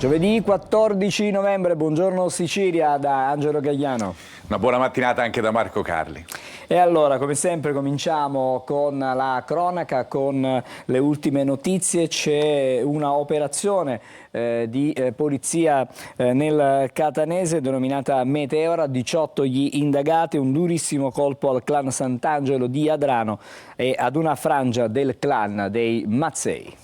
Giovedì 14 novembre, buongiorno Sicilia da Angelo Gagliano. Una buona mattinata anche da Marco Carli. E allora, come sempre, cominciamo con la cronaca, con le ultime notizie. C'è una operazione di polizia nel Catanese denominata Meteora, 18 gli indagati, un durissimo colpo al clan Sant'Angelo di Adrano e ad una frangia del clan dei Mazzei.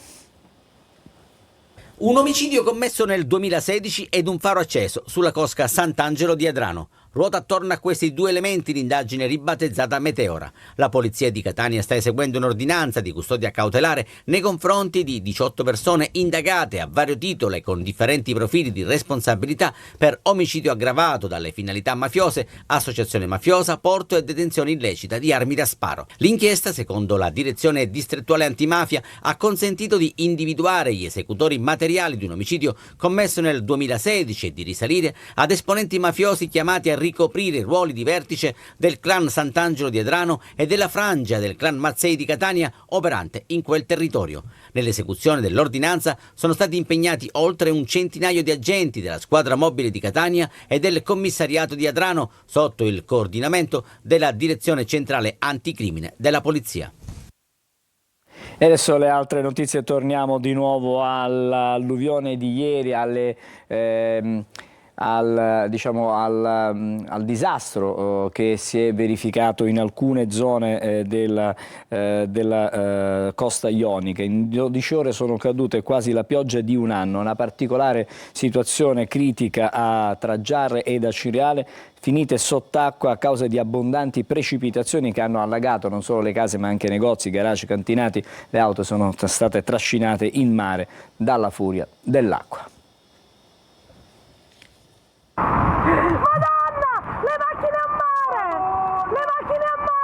Un omicidio commesso nel 2016 ed un faro acceso sulla cosca Sant'Angelo di Adrano. Ruota attorno a questi due elementi l'indagine ribattezzata Meteora. La polizia di Catania sta eseguendo un'ordinanza di custodia cautelare nei confronti di 18 persone indagate a vario titolo e con differenti profili di responsabilità per omicidio aggravato dalle finalità mafiose, associazione mafiosa, porto e detenzione illecita di armi da sparo. L'inchiesta, secondo la direzione distrettuale antimafia, ha consentito di individuare gli esecutori materiali di un omicidio commesso nel 2016 e di risalire ad esponenti mafiosi chiamati a ricoprire ruoli di vertice del clan Sant'Angelo di Adrano e della frangia del clan Mazzei di Catania operante in quel territorio. Nell'esecuzione dell'ordinanza sono stati impegnati oltre un centinaio di agenti della squadra mobile di Catania e del commissariato di Adrano sotto il coordinamento della direzione centrale anticrimine della polizia. E adesso le altre notizie, torniamo di nuovo all'alluvione di ieri, al disastro che si è verificato in alcune zone della costa ionica. In 12 ore sono cadute quasi la pioggia di un anno, una particolare situazione critica a Traggiarre ed a Ciriale, finite sott'acqua a causa di abbondanti precipitazioni che hanno allagato non solo le case ma anche negozi, garage, cantinati. Le auto sono state trascinate in mare dalla furia dell'acqua. Madonna! Le macchine a mare! Le macchine a mare!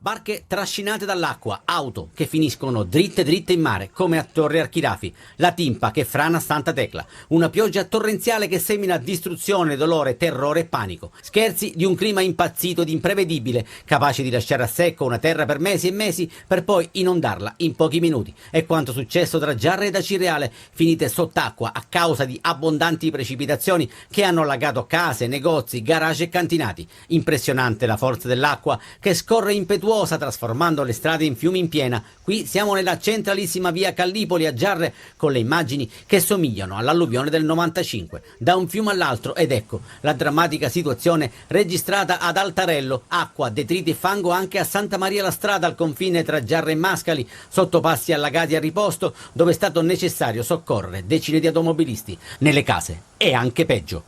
Barche trascinate dall'acqua, auto che finiscono dritte dritte in mare, come a Torre Archirafi, la Timpa che frana Santa Tecla, una pioggia torrenziale che semina distruzione, dolore, terrore e panico. Scherzi di un clima impazzito ed imprevedibile, capace di lasciare a secco una terra per mesi e mesi per poi inondarla in pochi minuti. È quanto successo tra Giarre e da Cireale, finite sott'acqua a causa di abbondanti precipitazioni che hanno allagato case, negozi, garage e cantinati. Impressionante la forza dell'acqua che scorre impetuosa trasformando le strade in fiumi in piena. Qui siamo nella centralissima via Callipoli a Giarre con le immagini che somigliano all'alluvione del 95, da un fiume all'altro, ed ecco la drammatica situazione registrata ad Altarello, acqua, detriti e fango anche a Santa Maria la Strada al confine tra Giarre e Mascali, sottopassi allagati a riposto dove è stato necessario soccorrere decine di automobilisti, nelle case è anche peggio.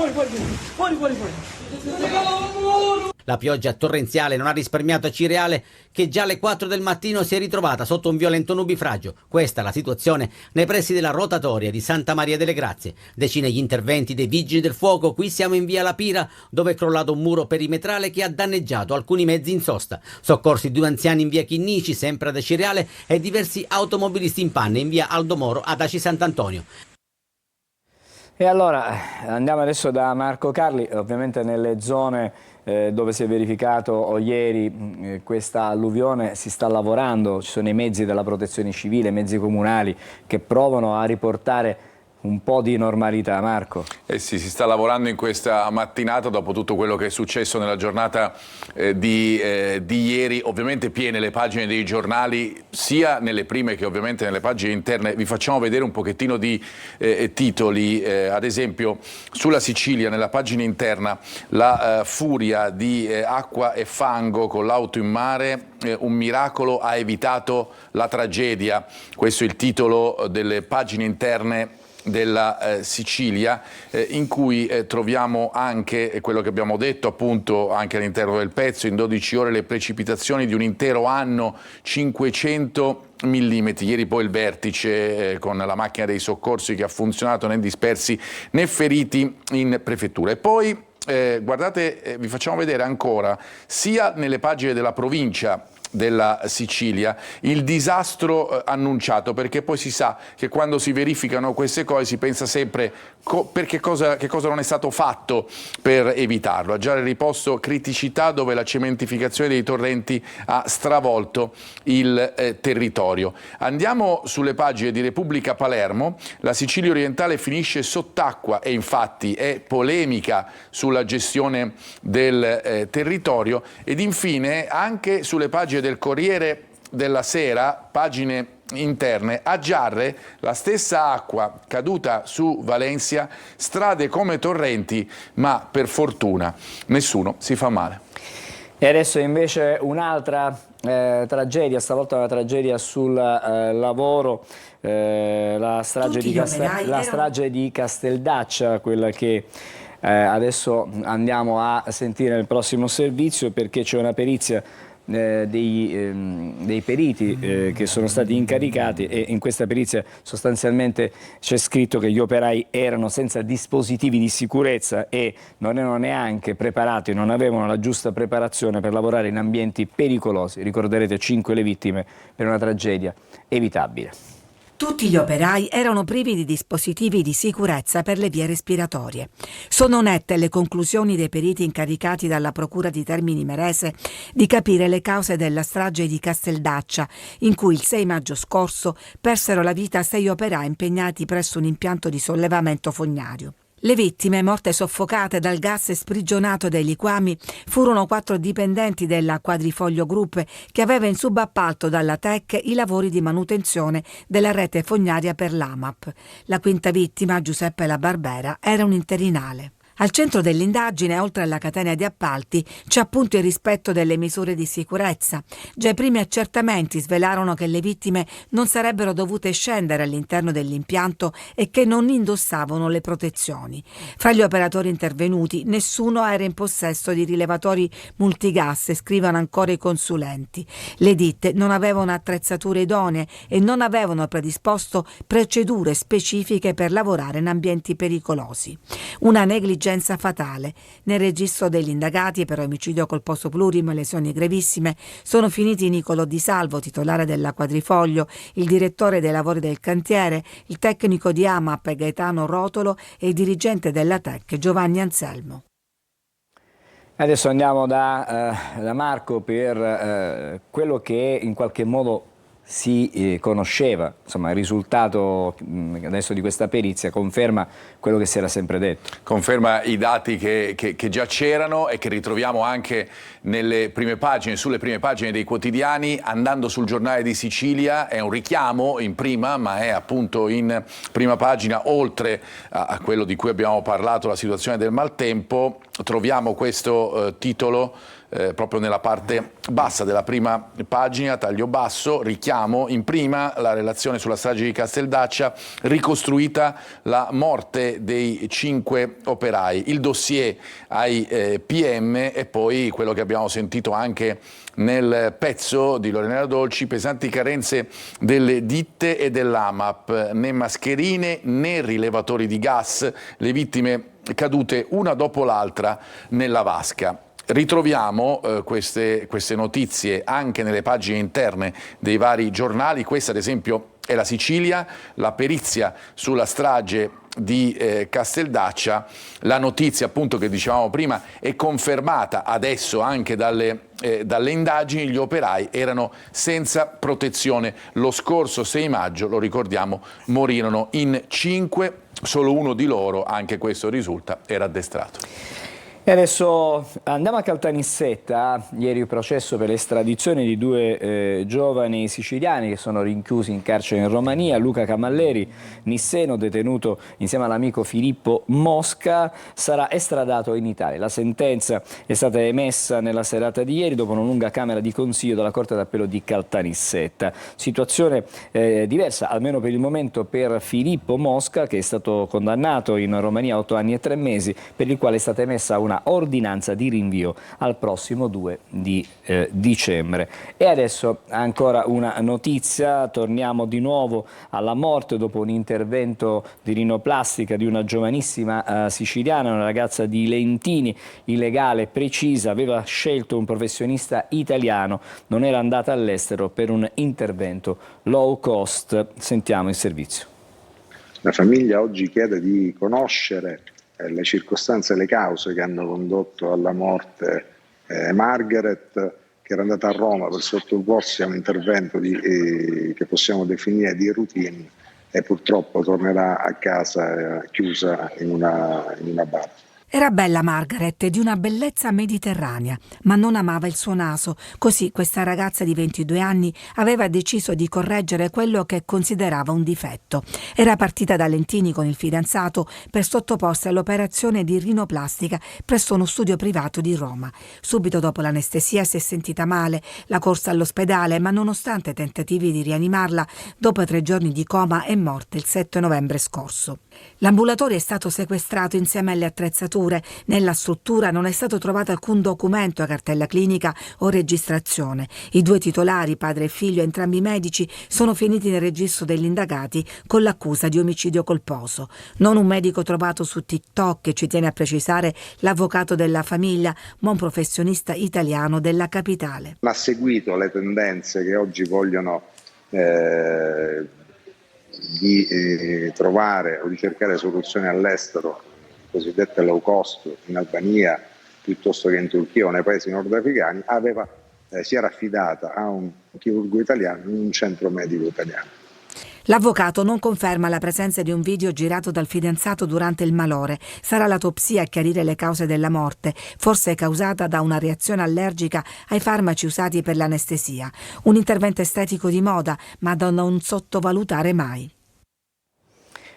Fuori. La pioggia torrenziale non ha risparmiato a Cireale, che già alle 4 del mattino si è ritrovata sotto un violento nubifragio. Questa è la situazione nei pressi della rotatoria di Santa Maria delle Grazie. Decine gli interventi dei vigili del fuoco. Qui siamo in via La Pira, dove è crollato un muro perimetrale che ha danneggiato alcuni mezzi in sosta. Soccorsi 2 anziani in via Chinnici, sempre ad Cireale, e diversi automobilisti in panne in via Aldomoro ad Aci Sant'Antonio. E allora andiamo adesso da Marco Carli, ovviamente nelle zone dove si è verificato ieri questa alluvione si sta lavorando, ci sono i mezzi della protezione civile, i mezzi comunali che provano a riportare un po' di normalità. Marco. Sì, si sta lavorando in questa mattinata dopo tutto quello che è successo nella giornata di ieri, ovviamente piene le pagine dei giornali, sia nelle prime che ovviamente nelle pagine interne. Vi facciamo vedere un pochettino di titoli, ad esempio sulla Sicilia, nella pagina interna, la furia di acqua e fango con l'auto in mare, un miracolo ha evitato la tragedia. Questo è il titolo delle pagine interne della Sicilia, in cui troviamo anche quello che abbiamo detto appunto anche all'interno del pezzo: in 12 ore le precipitazioni di un intero anno, 500 millimetri. Ieri poi il vertice con la macchina dei soccorsi che ha funzionato, né dispersi né feriti in prefettura. E poi guardate, vi facciamo vedere ancora sia nelle pagine della provincia della Sicilia, il disastro annunciato, perché poi si sa che quando si verificano queste cose si pensa sempre che cosa non è stato fatto per evitarlo. A Giarre Riposto criticità dove la cementificazione dei torrenti ha stravolto il territorio. Andiamo sulle pagine di Repubblica Palermo. La Sicilia orientale finisce sott'acqua e infatti è polemica sulla gestione del territorio. Ed infine anche sulle pagine del Corriere della Sera, pagine interne, a Giarre la stessa acqua caduta su Valencia, strade come torrenti, ma per fortuna nessuno si fa male. E adesso invece un'altra tragedia, stavolta una tragedia sul lavoro, la strage di Casteldaccia, quella che adesso andiamo a sentire nel prossimo servizio, perché c'è una perizia dei periti che sono stati incaricati, e in questa perizia sostanzialmente c'è scritto che gli operai erano senza dispositivi di sicurezza e non erano neanche preparati, non avevano la giusta preparazione per lavorare in ambienti pericolosi. Ricorderete 5 le vittime per una tragedia evitabile. Tutti gli operai erano privi di dispositivi di sicurezza per le vie respiratorie. Sono nette le conclusioni dei periti incaricati dalla Procura di Termini Imerese di capire le cause della strage di Casteldaccia, in cui il 6 maggio scorso persero la vita 6 operai impegnati presso un impianto di sollevamento fognario. Le vittime, morte soffocate dal gas sprigionato dai liquami, furono 4 dipendenti della Quadrifoglio Group, che aveva in subappalto dalla TEC i lavori di manutenzione della rete fognaria per l'AMAP. La quinta vittima, Giuseppe La Barbera, era un interinale. Al centro dell'indagine, oltre alla catena di appalti, c'è appunto il rispetto delle misure di sicurezza. Già i primi accertamenti svelarono che le vittime non sarebbero dovute scendere all'interno dell'impianto e che non indossavano le protezioni. Fra gli operatori intervenuti, nessuno era in possesso di rilevatori multigas, scrivono ancora i consulenti. Le ditte non avevano attrezzature idonee e non avevano predisposto procedure specifiche per lavorare in ambienti pericolosi. Una negligenza fatale. Nel registro degli indagati per omicidio colposo plurimo e lesioni gravissime sono finiti Nicolò Di Salvo, titolare della Quadrifoglio, il direttore dei lavori del cantiere, il tecnico di AMAP Gaetano Rotolo e il dirigente della TEC Giovanni Anselmo. Adesso andiamo da Marco per quello che in qualche modo si conosceva, insomma il risultato adesso di questa perizia conferma quello che si era sempre detto. Conferma i dati che già c'erano e che ritroviamo anche nelle prime pagine, sulle prime pagine dei quotidiani. Andando sul Giornale di Sicilia è un richiamo in prima, ma è appunto in prima pagina, oltre a quello di cui abbiamo parlato, la situazione del maltempo, troviamo questo titolo proprio nella parte bassa della prima pagina, taglio basso, richiamo in prima la relazione sulla strage di Casteldaccia, ricostruita la morte dei 5 operai, il dossier ai PM e poi quello che abbiamo sentito anche nel pezzo di Lorena Dolci, pesanti carenze delle ditte e dell'AMAP, né mascherine né rilevatori di gas, le vittime cadute una dopo l'altra nella vasca. Ritroviamo queste notizie anche nelle pagine interne dei vari giornali. Questa ad esempio è la Sicilia, la perizia sulla strage di Casteldaccia, la notizia appunto che dicevamo prima è confermata adesso anche dalle indagini, gli operai erano senza protezione. Lo scorso 6 maggio, lo ricordiamo, morirono in 5, solo uno di loro, anche questo risulta, era addestrato. E adesso andiamo a Caltanissetta. Ieri il processo per l'estradizione di 2 giovani siciliani che sono rinchiusi in carcere in Romania. Luca Camalleri, nisseno, detenuto insieme all'amico Filippo Mosca, sarà estradato in Italia. La sentenza è stata emessa nella serata di ieri dopo una lunga camera di consiglio della Corte d'Appello di Caltanissetta. Situazione diversa, almeno per il momento, per Filippo Mosca, che è stato condannato in Romania a 8 anni e 3 mesi, per il quale è stata emessa una una ordinanza di rinvio al prossimo 2 di dicembre. E adesso ancora una notizia, torniamo di nuovo alla morte dopo un intervento di rinoplastica di una giovanissima siciliana, una ragazza di Lentini, illegale, precisa, aveva scelto un professionista italiano, non era andata all'estero per un intervento low cost. Sentiamo il servizio. La famiglia oggi chiede di conoscere le circostanze e le cause che hanno condotto alla morte Margaret, che era andata a Roma per sottoporsi a un intervento che possiamo definire di routine, e purtroppo tornerà a casa chiusa in una bar. Era bella Margaret, di una bellezza mediterranea, ma non amava il suo naso. Così questa ragazza di 22 anni aveva deciso di correggere quello che considerava un difetto. Era partita da Lentini con il fidanzato per sottoporsi all'operazione di rinoplastica presso uno studio privato di Roma. Subito dopo l'anestesia si è sentita male, la corsa all'ospedale, ma nonostante tentativi di rianimarla, dopo 3 giorni di coma è morta il 7 novembre scorso. L'ambulatorio è stato sequestrato insieme alle attrezzature. Nella struttura non è stato trovato alcun documento, cartella clinica o registrazione. I 2 titolari, padre e figlio, entrambi medici, sono finiti nel registro degli indagati con l'accusa di omicidio colposo. Non un medico trovato su TikTok, che ci tiene a precisare l'avvocato della famiglia, ma un professionista italiano della capitale. Ha seguito le tendenze che oggi vogliono di trovare o di cercare soluzioni all'estero, cosiddette low cost, in Albania piuttosto che in Turchia o nei paesi nordafricani. Si era affidata a un chirurgo italiano in un centro medico italiano. L'avvocato non conferma la presenza di un video girato dal fidanzato durante il malore. Sarà l'autopsia a chiarire le cause della morte, forse causata da una reazione allergica ai farmaci usati per l'anestesia. Un intervento estetico di moda, ma da non sottovalutare mai.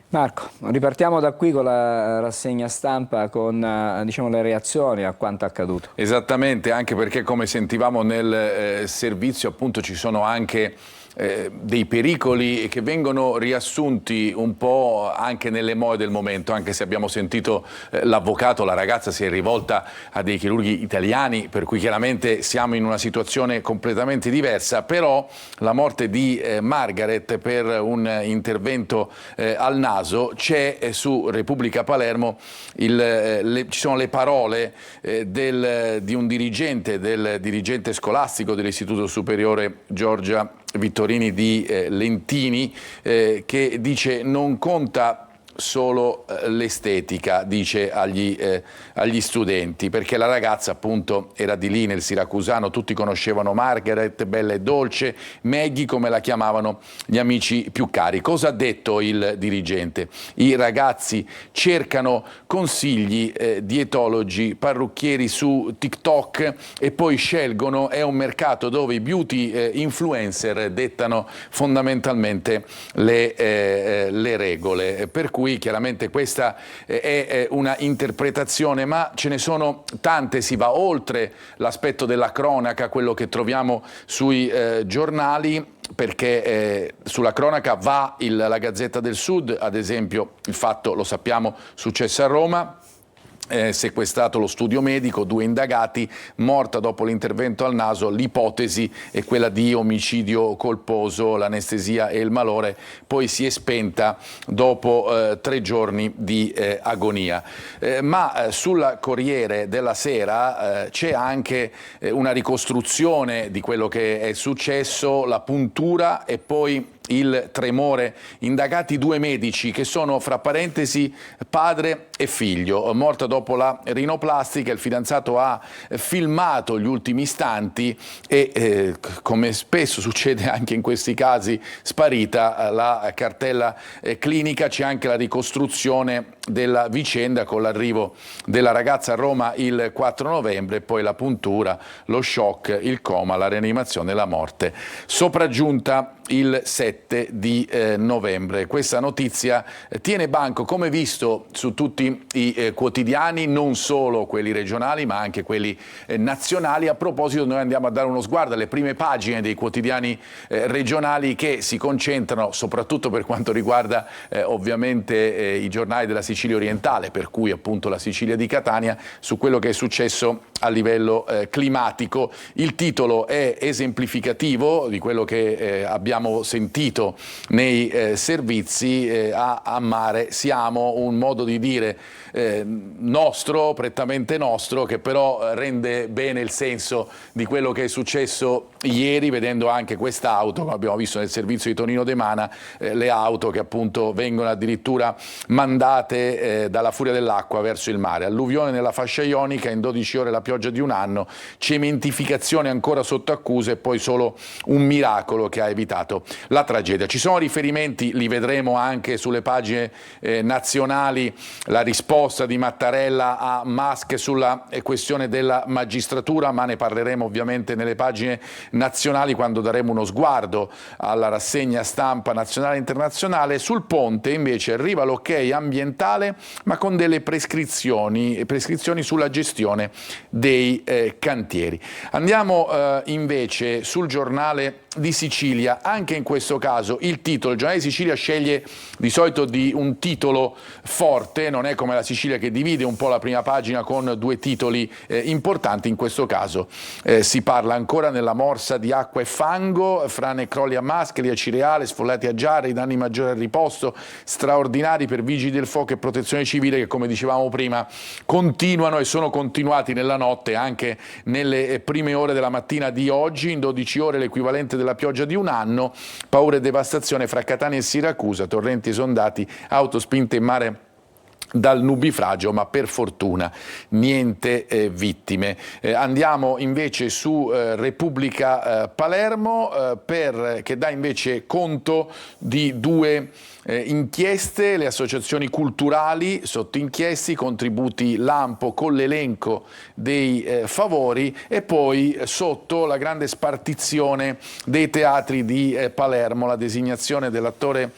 Marco, ripartiamo da qui con la rassegna stampa con le reazioni a quanto accaduto. Esattamente, anche perché come sentivamo nel servizio appunto ci sono anche dei pericoli che vengono riassunti un po' anche nelle mode del momento, anche se abbiamo sentito l'avvocato, la ragazza si è rivolta a dei chirurghi italiani, per cui chiaramente siamo in una situazione completamente diversa, però la morte di Margaret per un intervento al naso, c'è su Repubblica Palermo, ci sono le parole di un dirigente, del dirigente scolastico dell'Istituto Superiore Giorgia Vittorini di Lentini, che dice: non conta solo l'estetica, dice agli studenti, perché la ragazza appunto era di lì nel siracusano, tutti conoscevano Margaret, bella e dolce, Maggie come la chiamavano gli amici più cari. Cosa ha detto il dirigente? I ragazzi cercano consigli, dietologi, parrucchieri su TikTok e poi scelgono, è un mercato dove i beauty influencer dettano fondamentalmente le regole, per cui chiaramente questa è una interpretazione, ma ce ne sono tante, si va oltre l'aspetto della cronaca, quello che troviamo sui giornali, perché sulla cronaca va la Gazzetta del Sud, ad esempio il fatto, lo sappiamo, successo a Roma. Sequestrato lo studio medico, 2 indagati, morta dopo l'intervento al naso, l'ipotesi è quella di omicidio colposo, l'anestesia e il malore poi si è spenta dopo 3 giorni di agonia. Ma sulla Corriere della Sera c'è anche una ricostruzione di quello che è successo, la puntura e poi il tremore. Indagati 2 medici che sono, fra parentesi, padre e figlio. Morta dopo la rinoplastica, il fidanzato ha filmato gli ultimi istanti e come spesso succede anche in questi casi, sparita la cartella clinica. C'è anche la ricostruzione della vicenda con l'arrivo della ragazza a Roma il 4 novembre, poi la puntura, lo shock, il coma, la rianimazione e la morte sopraggiunta il 7 di novembre. Questa notizia tiene banco, come visto, su tutti i quotidiani, non solo quelli regionali ma anche quelli nazionali. A proposito, noi andiamo a dare uno sguardo alle prime pagine dei quotidiani regionali, che si concentrano soprattutto per quanto riguarda ovviamente i giornali della Sicilia Sicilia orientale, per cui appunto la Sicilia di Catania, su quello che è successo a livello climatico. Il titolo è esemplificativo di quello che abbiamo sentito nei servizi. A mare siamo, un modo di dire nostro, prettamente nostro, che però rende bene il senso di quello che è successo ieri, vedendo anche quest'auto, come abbiamo visto nel servizio di Tonino De Mana, le auto che appunto vengono addirittura mandate dalla furia dell'acqua verso il mare. Alluvione nella fascia ionica, in 12 ore la pioggia di un anno, cementificazione ancora sotto accusa e poi solo un miracolo che ha evitato la tragedia. Ci sono riferimenti, li vedremo anche sulle pagine nazionali, la risposta di Mattarella a Musk sulla questione della magistratura, ma ne parleremo ovviamente nelle pagine nazionali quando daremo uno sguardo alla rassegna stampa nazionale e internazionale. Sul ponte invece arriva l'ok ambientale, ma con delle prescrizioni sulla gestione dei cantieri. Andiamo invece sul Giornale di Sicilia. Anche in questo caso il Giornale di Sicilia sceglie di solito di un titolo forte, non è come la Sicilia che divide un po' la prima pagina con due titoli importanti. In questo caso si parla ancora nella morsa di acqua e fango, frane e crolli a Mascali, a Cireale, sfollati a Giarre, i danni maggiori al riposto, straordinari per vigili del fuoco e protezione civile, che come dicevamo prima continuano e sono continuati nella notte, anche nelle prime ore della mattina di oggi. In 12 ore l'equivalente della pioggia di un anno, paura e devastazione fra Catania e Siracusa, torrenti esondati, auto spinte in mare dal nubifragio, ma per fortuna niente vittime. Andiamo invece su Repubblica Palermo, che dà invece conto di due inchieste, le associazioni culturali sotto inchiesti, contributi lampo con l'elenco dei favori, e poi sotto la grande spartizione dei teatri di Palermo, la designazione dell'attore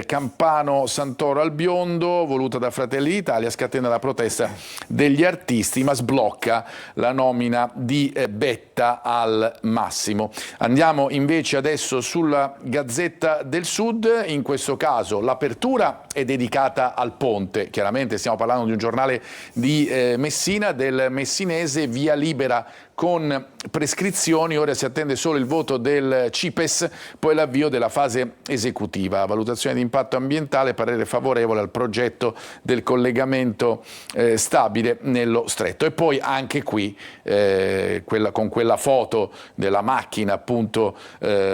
campano Santoro al biondo, voluta da Fratelli d'Italia, scatena la protesta degli artisti, ma sblocca la nomina di Betta al Massimo. Andiamo invece adesso sulla Gazzetta del Sud. In questo caso l'apertura è dedicata al ponte, chiaramente stiamo parlando di un giornale di Messina, del messinese, via libera con prescrizioni, ora si attende solo il voto del CIPES, poi l'avvio della fase esecutiva, valutazione di impatto ambientale, parere favorevole al progetto del collegamento stabile nello stretto. E poi anche qui con quella foto della macchina appunto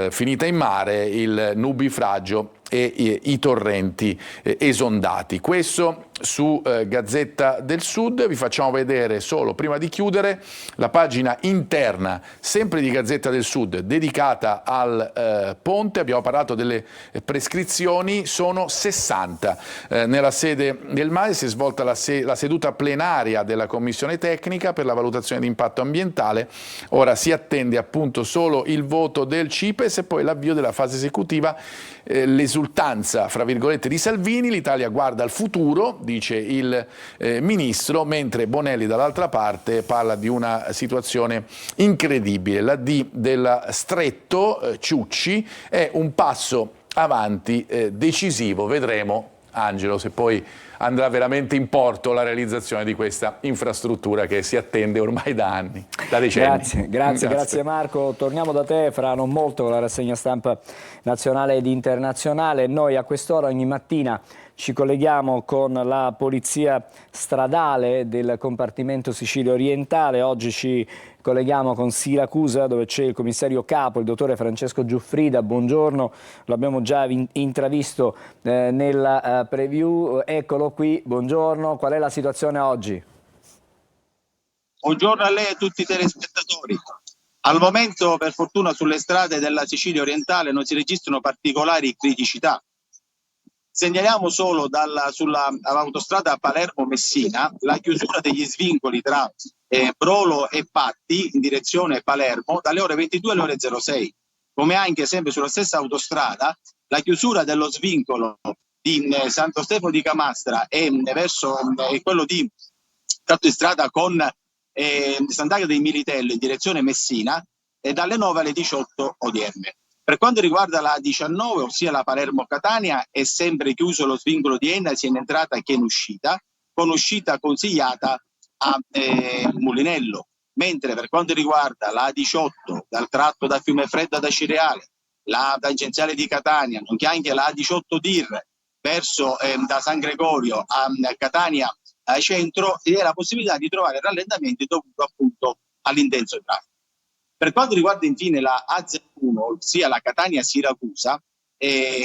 finita in mare, il nubifragio e i torrenti esondati. Questo su Gazzetta del Sud. Vi facciamo vedere solo, prima di chiudere, la pagina interna sempre di Gazzetta del Sud dedicata al ponte. Abbiamo parlato delle prescrizioni, sono 60. Nella sede del MAE si è svolta la seduta plenaria della Commissione Tecnica per la valutazione di impatto ambientale. Ora si attende appunto solo il voto del CIPES e poi l'avvio della fase esecutiva. L'esultanza, fra virgolette, di Salvini, l'Italia guarda al futuro, dice il ministro, mentre Bonelli dall'altra parte parla di una situazione incredibile. La D del stretto, Ciucci, è un passo avanti decisivo. Vedremo, Angelo, se poi andrà veramente in porto la realizzazione di questa infrastruttura che si attende ormai da anni, da decenni. Grazie Marco. Torniamo da te fra non molto con la rassegna stampa nazionale ed internazionale. Noi a quest'ora ogni mattina ci colleghiamo con la polizia stradale del compartimento Sicilia orientale. Oggi ci colleghiamo con Siracusa, dove c'è il commissario capo, il dottore Francesco Giuffrida. Buongiorno, l'abbiamo già intravisto nella preview. Eccolo qui, buongiorno. Qual è la situazione oggi? Buongiorno a lei e a tutti i telespettatori. Al momento, per fortuna, sulle strade della Sicilia orientale non si registrano particolari criticità. Segnaliamo solo sull'autostrada Palermo-Messina la chiusura degli svincoli tra Brolo e Patti in direzione Palermo dalle ore 22 alle ore 06, come anche sempre sulla stessa autostrada la chiusura dello svincolo di Santo Stefano di Camastra e verso quello di tratto di strada con Sant'Agata dei Militello in direzione Messina dalle 9 alle 18 odierne. Per quanto riguarda la 19, ossia la Palermo-Catania, è sempre chiuso lo svincolo di Enna sia in entrata che in uscita, con uscita consigliata a Mulinello. Mentre per quanto riguarda la 18, dal tratto da Fiumefreddo ad Acireale, la tangenziale di Catania, nonché anche la 18 Dir verso da San Gregorio a Catania centro, vi è la possibilità di trovare rallentamenti dovuto appunto all'intenso traffico. Per quanto riguarda infine la A01, ossia la Catania-Siracusa,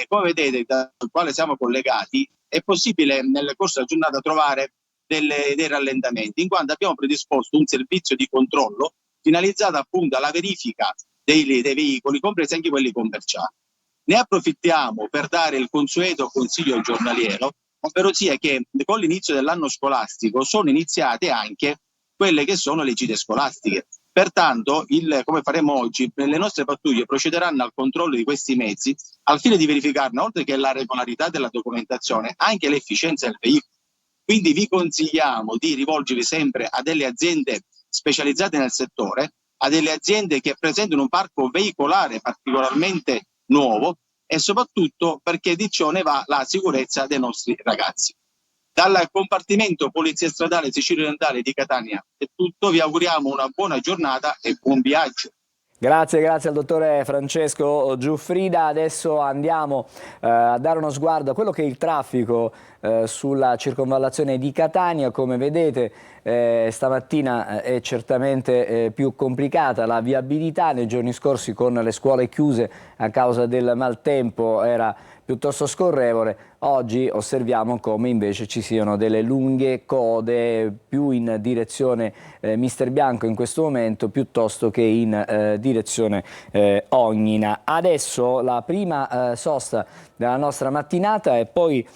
come vedete dal quale siamo collegati, è possibile nel corso della giornata trovare dei rallentamenti, in quanto abbiamo predisposto un servizio di controllo finalizzato appunto alla verifica dei veicoli, compresi anche quelli commerciali. Ne approfittiamo per dare il consueto consiglio giornaliero, ovvero sia che con l'inizio dell'anno scolastico sono iniziate anche quelle che sono le gite scolastiche. Pertanto, come faremo oggi, le nostre pattuglie procederanno al controllo di questi mezzi al fine di verificarne, oltre che la regolarità della documentazione, anche l'efficienza del veicolo. Quindi vi consigliamo di rivolgervi sempre a delle aziende specializzate nel settore, a delle aziende che presentano un parco veicolare particolarmente nuovo e soprattutto perché di ciò ne va la sicurezza dei nostri ragazzi. Dal compartimento Polizia Stradale Sicilia Orientale di Catania è tutto, vi auguriamo una buona giornata e buon viaggio. Grazie al dottore Francesco Giuffrida. Adesso andiamo a dare uno sguardo a quello che è il traffico sulla circonvallazione di Catania. Come vedete stamattina è certamente più complicata la viabilità. Nei giorni scorsi con le scuole chiuse a causa del maltempo era piuttosto scorrevole. Oggi osserviamo come invece ci siano delle lunghe code più in direzione Mister Bianco in questo momento piuttosto che in direzione Ognina. Adesso la prima sosta della nostra mattinata e poi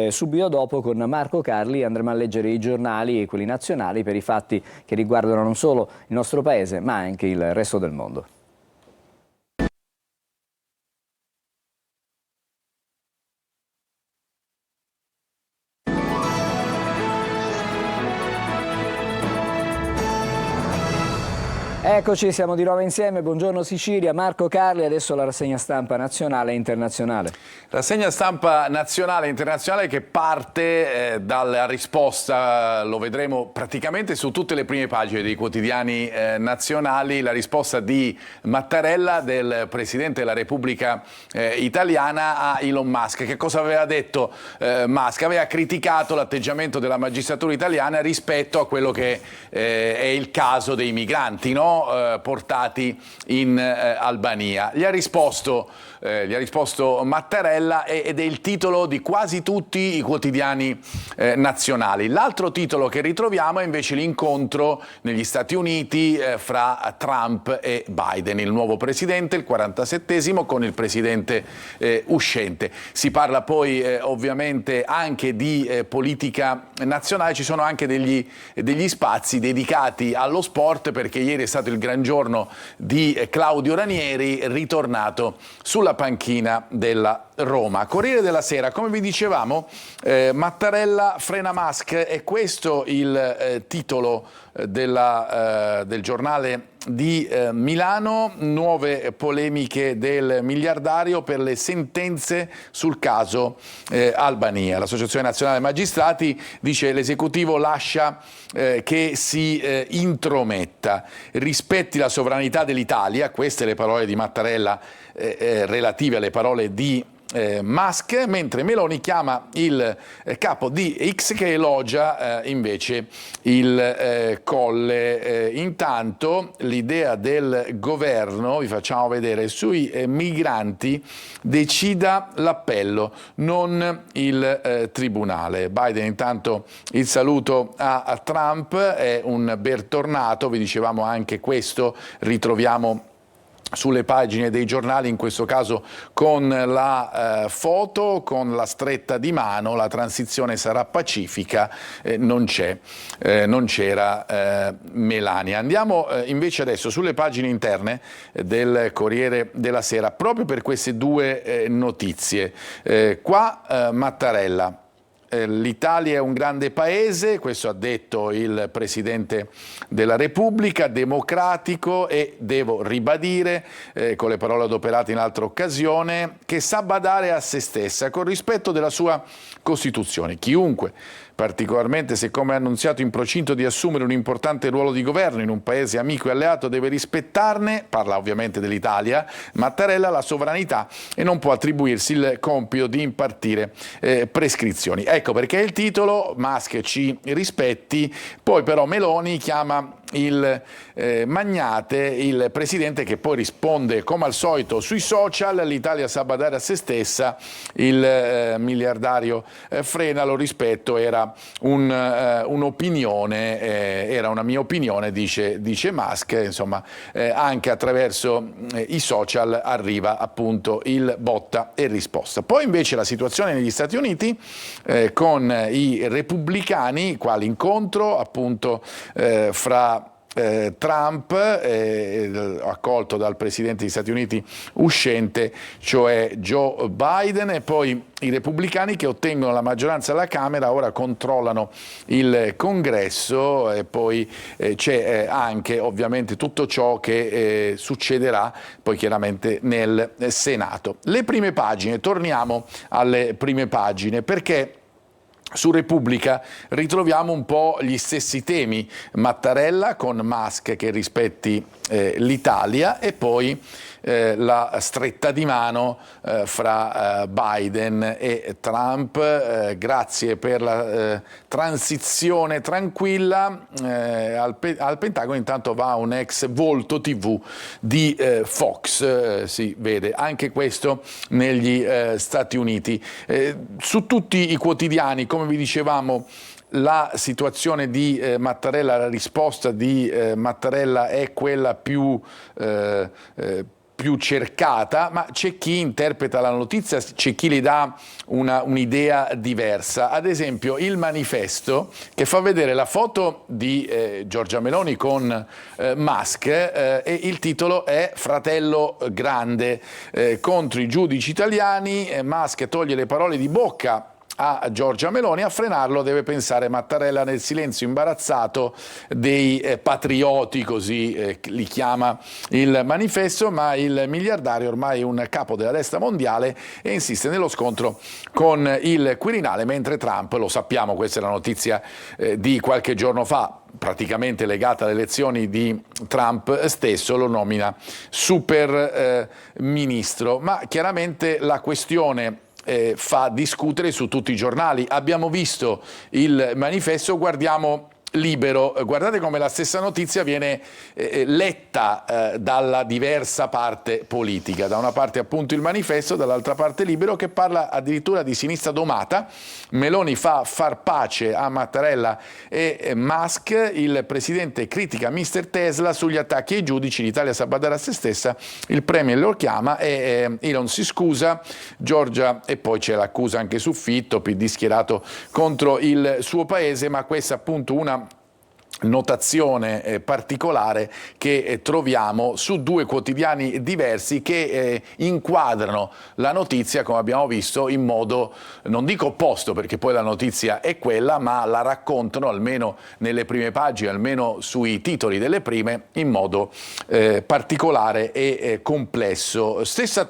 subito dopo con Marco Carli andremo a leggere i giornali, quelli nazionali, per i fatti che riguardano non solo il nostro paese ma anche il resto del mondo. Eccoci, siamo di nuovo insieme. Buongiorno Sicilia, Marco Carli, adesso la rassegna stampa nazionale e internazionale. Rassegna stampa nazionale e internazionale che parte dalla risposta, lo vedremo praticamente su tutte le prime pagine dei quotidiani nazionali, la risposta di Mattarella, del Presidente della Repubblica Italiana, a Elon Musk. Che cosa aveva detto Musk? Aveva criticato l'atteggiamento della magistratura italiana rispetto a quello che è il caso dei migranti, no? Portati in Albania. Gli ha risposto Mattarella ed è il titolo di quasi tutti i quotidiani nazionali. L'altro titolo che ritroviamo è invece l'incontro negli Stati Uniti fra Trump e Biden, il nuovo presidente, il 47esimo, con il presidente uscente. Si parla poi ovviamente anche di politica nazionale, ci sono anche degli spazi dedicati allo sport, perché ieri è stato il gran giorno di Claudio Ranieri, ritornato sulla panchina della Roma. Corriere della Sera, come vi dicevamo, Mattarella frena Musk, è questo il titolo del giornale di Milano. Nuove polemiche del miliardario per le sentenze sul caso Albania. L'Associazione Nazionale Magistrati dice l'esecutivo lascia che si intrometta, rispetti la sovranità dell'Italia, queste le parole di Mattarella relative alle parole di Musk, mentre Meloni chiama il capo di X che elogia invece il Colle. Intanto l'idea del governo, vi facciamo vedere, sui migranti decida l'appello, non il tribunale. Biden intanto il saluto a Trump, è un bentornato, vi dicevamo anche questo, ritroviamo sulle pagine dei giornali, in questo caso con la foto, con la stretta di mano, la transizione sarà pacifica, non c'era Melania. Andiamo invece adesso sulle pagine interne del Corriere della Sera, proprio per queste due notizie. Qua Mattarella l'Italia è un grande paese, questo ha detto il Presidente della Repubblica, democratico e, devo ribadire, con le parole adoperate in altra occasione, che sa badare a se stessa con rispetto della sua Costituzione. Chiunque, particolarmente se come annunziato in procinto di assumere un importante ruolo di governo in un paese amico e alleato, deve rispettarne, parla ovviamente dell'Italia, Mattarella, la sovranità e non può attribuirsi il compito di impartire prescrizioni. Ecco perché il titolo, Musk ci rispetti, poi però Meloni chiama il magnate, il presidente, che poi risponde come al solito sui social: l'Italia sa badare a se stessa, il miliardario frena, lo rispetto, era un'opinione, era una mia opinione, dice Musk. Insomma, anche attraverso i social arriva appunto il botta e risposta. Poi invece la situazione negli Stati Uniti con i repubblicani, quale incontro appunto fra Trump, accolto dal presidente degli Stati Uniti uscente, cioè Joe Biden, e poi i repubblicani che ottengono la maggioranza alla Camera, ora controllano il Congresso, e poi c'è anche ovviamente tutto ciò che succederà poi chiaramente nel Senato. Le prime pagine, torniamo alle prime pagine, perché su Repubblica ritroviamo un po' gli stessi temi: Mattarella con Musk che rispetti l'Italia, e poi la stretta di mano fra Biden e Trump. Grazie per la transizione tranquilla. Al Pentagono intanto va un ex volto TV di Fox, si vede anche questo negli Stati Uniti. Su tutti i quotidiani, come vi dicevamo, la situazione di Mattarella, la risposta di Mattarella è quella più cercata, ma c'è chi interpreta la notizia, c'è chi le dà un'idea diversa. Ad esempio il Manifesto, che fa vedere la foto di Giorgia Meloni con Musk, e il titolo è "Fratello grande contro i giudici italiani, Musk toglie le parole di bocca a Giorgia Meloni, a frenarlo deve pensare Mattarella nel silenzio imbarazzato dei patrioti", così li chiama il Manifesto, ma il miliardario ormai è un capo della destra mondiale e insiste nello scontro con il Quirinale, mentre Trump, lo sappiamo, questa è la notizia di qualche giorno fa, praticamente legata alle elezioni di Trump stesso, lo nomina super ministro. Ma chiaramente la questione fa discutere su tutti i giornali. Abbiamo visto il Manifesto, guardiamo Libero, guardate come la stessa notizia viene letta dalla diversa parte politica. Da una parte appunto il Manifesto, dall'altra parte Libero, che parla addirittura di sinistra domata. Meloni fa far pace a Mattarella e Musk, il presidente critica Mr. Tesla sugli attacchi ai giudici, l'Italia sa badare a se stessa, il premier lo chiama e Elon si scusa, Giorgia, e poi c'è l'accusa anche su Fitto, PD schierato contro il suo paese. Ma questa appunto una notazione particolare che troviamo su due quotidiani diversi che inquadrano la notizia, come abbiamo visto, in modo, non dico opposto perché poi la notizia è quella, ma la raccontano, almeno nelle prime pagine, almeno sui titoli delle prime, in modo particolare e complesso. Stesso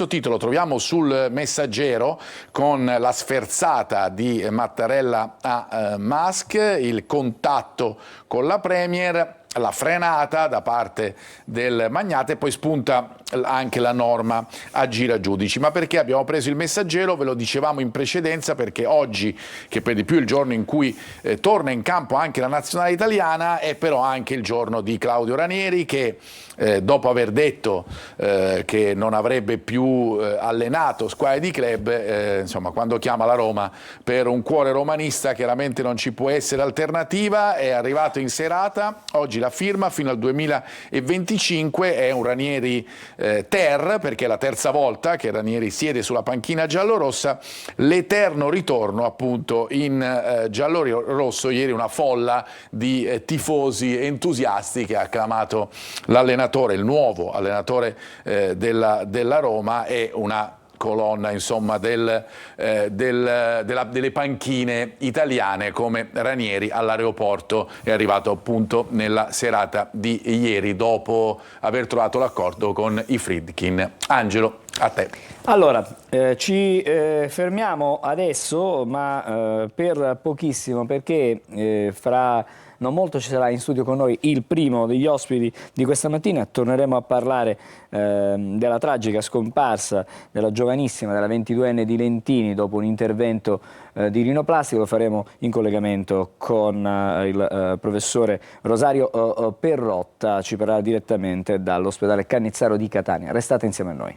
titolo troviamo sul Messaggero, con la sferzata di Mattarella a Musk, il contatto con la Premier, la frenata da parte del magnate, poi spunta anche la norma a giragiudici. Ma perché abbiamo preso il Messaggero? Ve lo dicevamo in precedenza, perché oggi, che per di più è il giorno in cui torna in campo anche la nazionale italiana, è però anche il giorno di Claudio Ranieri, che dopo aver detto che non avrebbe più allenato squadre di club, insomma, quando chiama la Roma per un cuore romanista chiaramente non ci può essere alternativa. È arrivato in serata, oggi la firma fino al 2025, è un Ranieri ter, perché è la terza volta che Ranieri siede sulla panchina giallorossa, l'eterno ritorno appunto in giallorosso. Ieri una folla di tifosi entusiasti che ha acclamato l'allenatore, il nuovo allenatore della Roma, e una colonna insomma, delle panchine italiane come Ranieri all'aeroporto. È arrivato appunto nella serata di ieri dopo aver trovato l'accordo con i Friedkin. Angelo, a te. Allora, ci fermiamo adesso, ma per pochissimo, perché fra non molto ci sarà in studio con noi il primo degli ospiti di questa mattina. Torneremo a parlare della tragica scomparsa della giovanissima, della 22enne di Lentini, dopo un intervento di rinoplastica. Lo faremo in collegamento con il professore Rosario Perrotta, ci parlerà direttamente dall'ospedale Cannizzaro di Catania. Restate insieme a noi.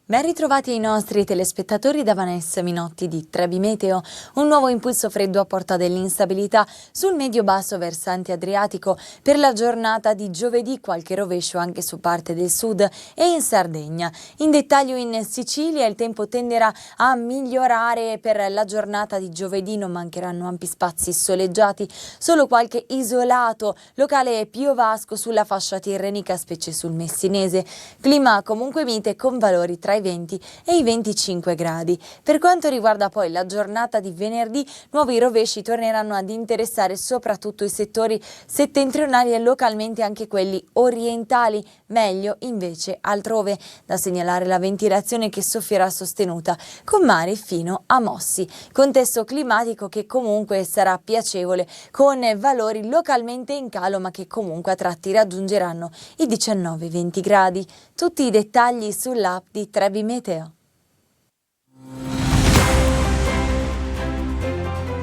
Ben ritrovati ai nostri telespettatori da Vanessa Minotti di Trebi Meteo. Un nuovo impulso freddo apporta dell'instabilità sul medio-basso versante adriatico per la giornata di giovedì, qualche rovescio anche su parte del sud e in Sardegna. In dettaglio in Sicilia il tempo tenderà a migliorare per la giornata di giovedì, non mancheranno ampi spazi soleggiati, solo qualche isolato locale piovasco sulla fascia tirrenica, specie sul Messinese. Clima comunque mite con valori tra i 20 e i 25 gradi. Per quanto riguarda poi la giornata di venerdì, nuovi rovesci torneranno ad interessare soprattutto i settori settentrionali e localmente anche quelli orientali, meglio invece altrove. Da segnalare la ventilazione che soffierà sostenuta con mare fino a Mossi. Contesto climatico che comunque sarà piacevole con valori localmente in calo, ma che comunque a tratti raggiungeranno i 19-20 gradi. Tutti i dettagli sull'app di Trebi Meteo.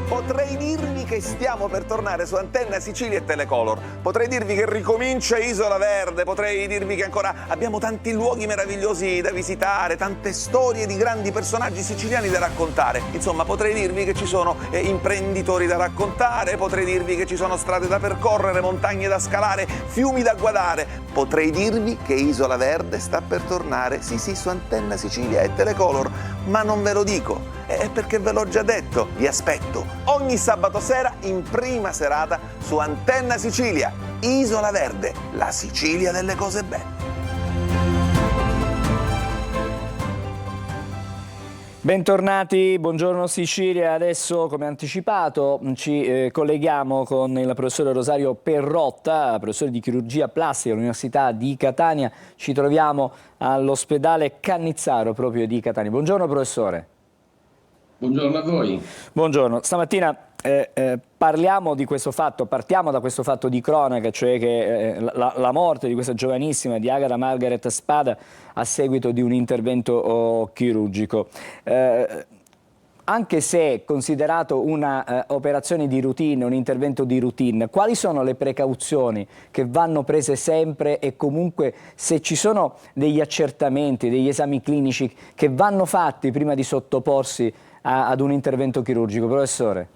Potrei dirvi che stiamo per tornare su Antenna Sicilia e Telecolor. Potrei dirvi che ricomincia Isola Verde. Potrei dirvi che ancora abbiamo tanti luoghi meravigliosi da visitare, tante storie di grandi personaggi siciliani da raccontare. Insomma, potrei dirvi che ci sono imprenditori da raccontare, potrei dirvi che ci sono strade da percorrere, montagne da scalare, fiumi da guardare. Potrei dirvi che Isola Verde sta per tornare, sì, su Antenna Sicilia e Telecolor, ma non ve lo dico. È perché ve l'ho già detto, vi aspetto ogni sabato sera in prima serata su Antenna Sicilia. Isola Verde, la Sicilia delle cose belle. Bentornati, buongiorno Sicilia. Adesso, come anticipato, ci colleghiamo con il professore Rosario Perrotta, professore di chirurgia plastica all'Università di Catania. Ci troviamo all'ospedale Cannizzaro proprio di Catania. Buongiorno professore. Buongiorno a voi. Buongiorno. Stamattina partiamo da questo fatto di cronaca, cioè che la morte di questa giovanissima, di Agata Margaret Spada, a seguito di un intervento chirurgico. Anche se è considerato una operazione di routine, un intervento di routine, quali sono le precauzioni che vanno prese sempre e comunque se ci sono degli accertamenti, degli esami clinici che vanno fatti prima di sottoporsi ad un intervento chirurgico, professore?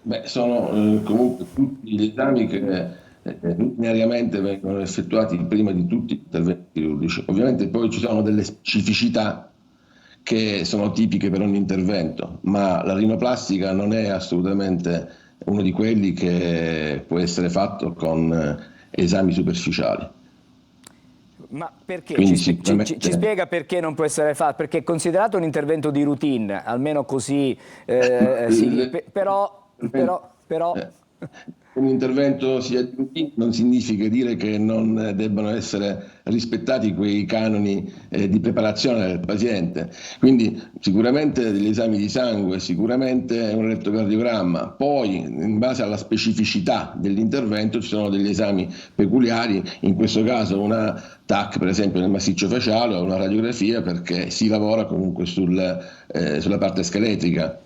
Beh, sono comunque tutti gli esami che ordinariamente vengono effettuati prima di tutti gli interventi chirurgici. Ovviamente poi ci sono delle specificità che sono tipiche per ogni intervento, ma la rinoplastica non è assolutamente uno di quelli che può essere fatto con esami superficiali. Ma perché? Ci spiega perché non può essere fatto? Perché è considerato un intervento di routine, almeno così, però... Un intervento sia di routine non significa dire che non debbano essere rispettati quei canoni di preparazione del paziente. Quindi sicuramente degli esami di sangue, sicuramente un elettrocardiogramma, poi in base alla specificità dell'intervento ci sono degli esami peculiari, in questo caso una TAC per esempio nel massiccio faciale o una radiografia perché si lavora comunque sulla parte scheletrica.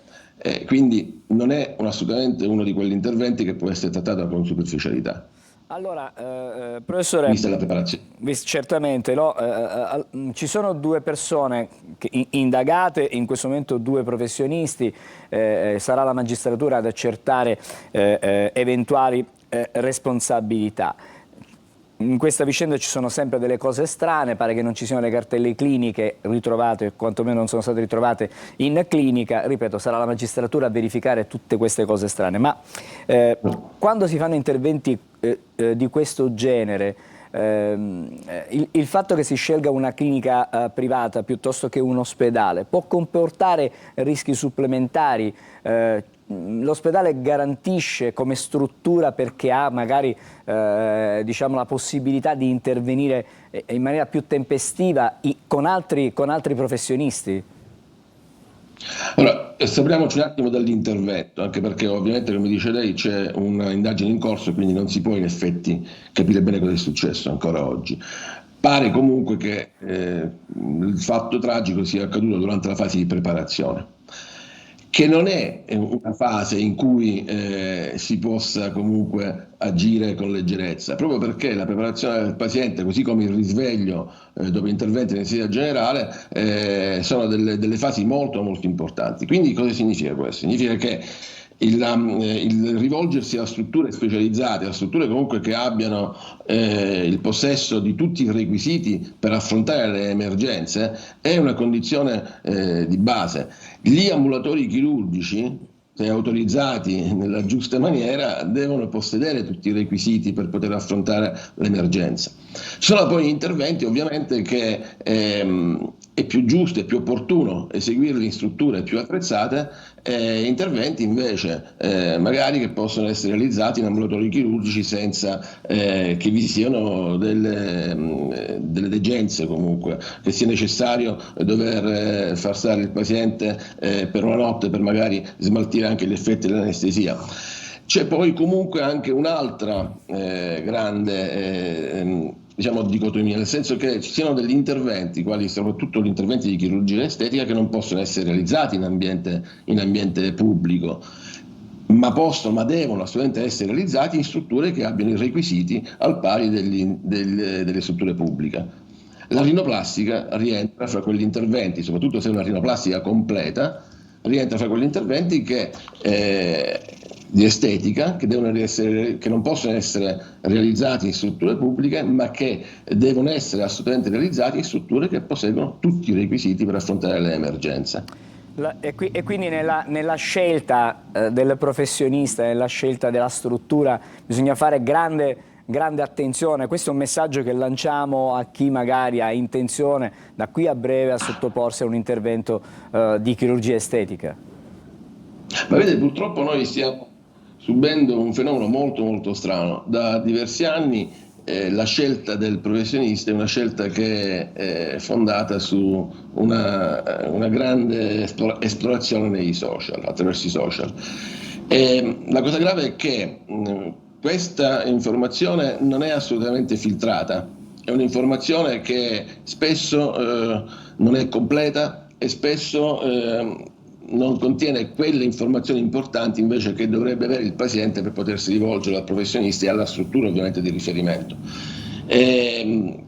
Quindi non è assolutamente uno di quegli interventi che può essere trattato con superficialità. Allora, professore, vista la preparazione. Certamente, no? Ci sono due persone indagate, in questo momento due professionisti, sarà la magistratura ad accertare eventuali responsabilità. in questa vicenda ci sono sempre delle cose strane, pare che non ci siano le cartelle cliniche ritrovate, quantomeno non sono state ritrovate in clinica. Ripeto, sarà la magistratura a verificare tutte queste cose strane, ma quando si fanno interventi di questo genere, il fatto che si scelga una clinica privata piuttosto che un ospedale può comportare rischi supplementari? L'ospedale garantisce come struttura perché ha magari diciamo, la possibilità di intervenire in maniera più tempestiva con altri professionisti? Allora, separiamoci un attimo dall'intervento, anche perché ovviamente, come dice lei, c'è un'indagine in corso, quindi non si può in effetti capire bene cosa è successo ancora oggi. Pare comunque che il fatto tragico sia accaduto durante la fase di preparazione, che non è una fase in cui si possa comunque agire con leggerezza, proprio perché la preparazione del paziente, così come il risveglio dopo interventi in anestesia generale, sono delle fasi molto molto importanti. Quindi cosa significa questo? Significa che il rivolgersi a strutture specializzate, a strutture comunque che abbiano il possesso di tutti i requisiti per affrontare le emergenze è una condizione di base. Gli ambulatori chirurgici, se autorizzati nella giusta maniera, devono possedere tutti i requisiti per poter affrontare l'emergenza. Ci sono poi interventi ovviamente che è più giusto e più opportuno eseguirli in strutture più attrezzate, interventi invece magari che possono essere realizzati in ambulatori chirurgici senza che vi siano delle degenze, comunque che sia necessario dover far stare il paziente per una notte per magari smaltire anche gli effetti dell'anestesia. C'è poi comunque anche un'altra grande diciamo dicotomia, nel senso che ci siano degli interventi, quali soprattutto gli interventi di chirurgia estetica, che non possono essere realizzati in ambiente pubblico, ma devono assolutamente essere realizzati in strutture che abbiano i requisiti al pari delle strutture pubbliche. La rinoplastica rientra fra quegli interventi, soprattutto se è una rinoplastica completa, rientra fra quegli interventi che di estetica che non possono essere realizzati in strutture pubbliche, ma che devono essere assolutamente realizzati in strutture che posseggono tutti i requisiti per affrontare le emergenze. E quindi nella scelta del professionista, nella scelta della struttura, bisogna fare grande attenzione. Questo è un messaggio che lanciamo a chi magari ha intenzione da qui a breve a sottoporsi a un intervento di chirurgia estetica. Ma vede, purtroppo noi stiamo subendo un fenomeno molto molto strano. Da diversi anni la scelta del professionista è una scelta che è fondata su una grande esplorazione nei social, attraverso i social. E la cosa grave è che questa informazione non è assolutamente filtrata, è un'informazione che spesso non è completa e spesso non contiene quelle informazioni importanti invece che dovrebbe avere il paziente per potersi rivolgere al professionista e alla struttura ovviamente di riferimento.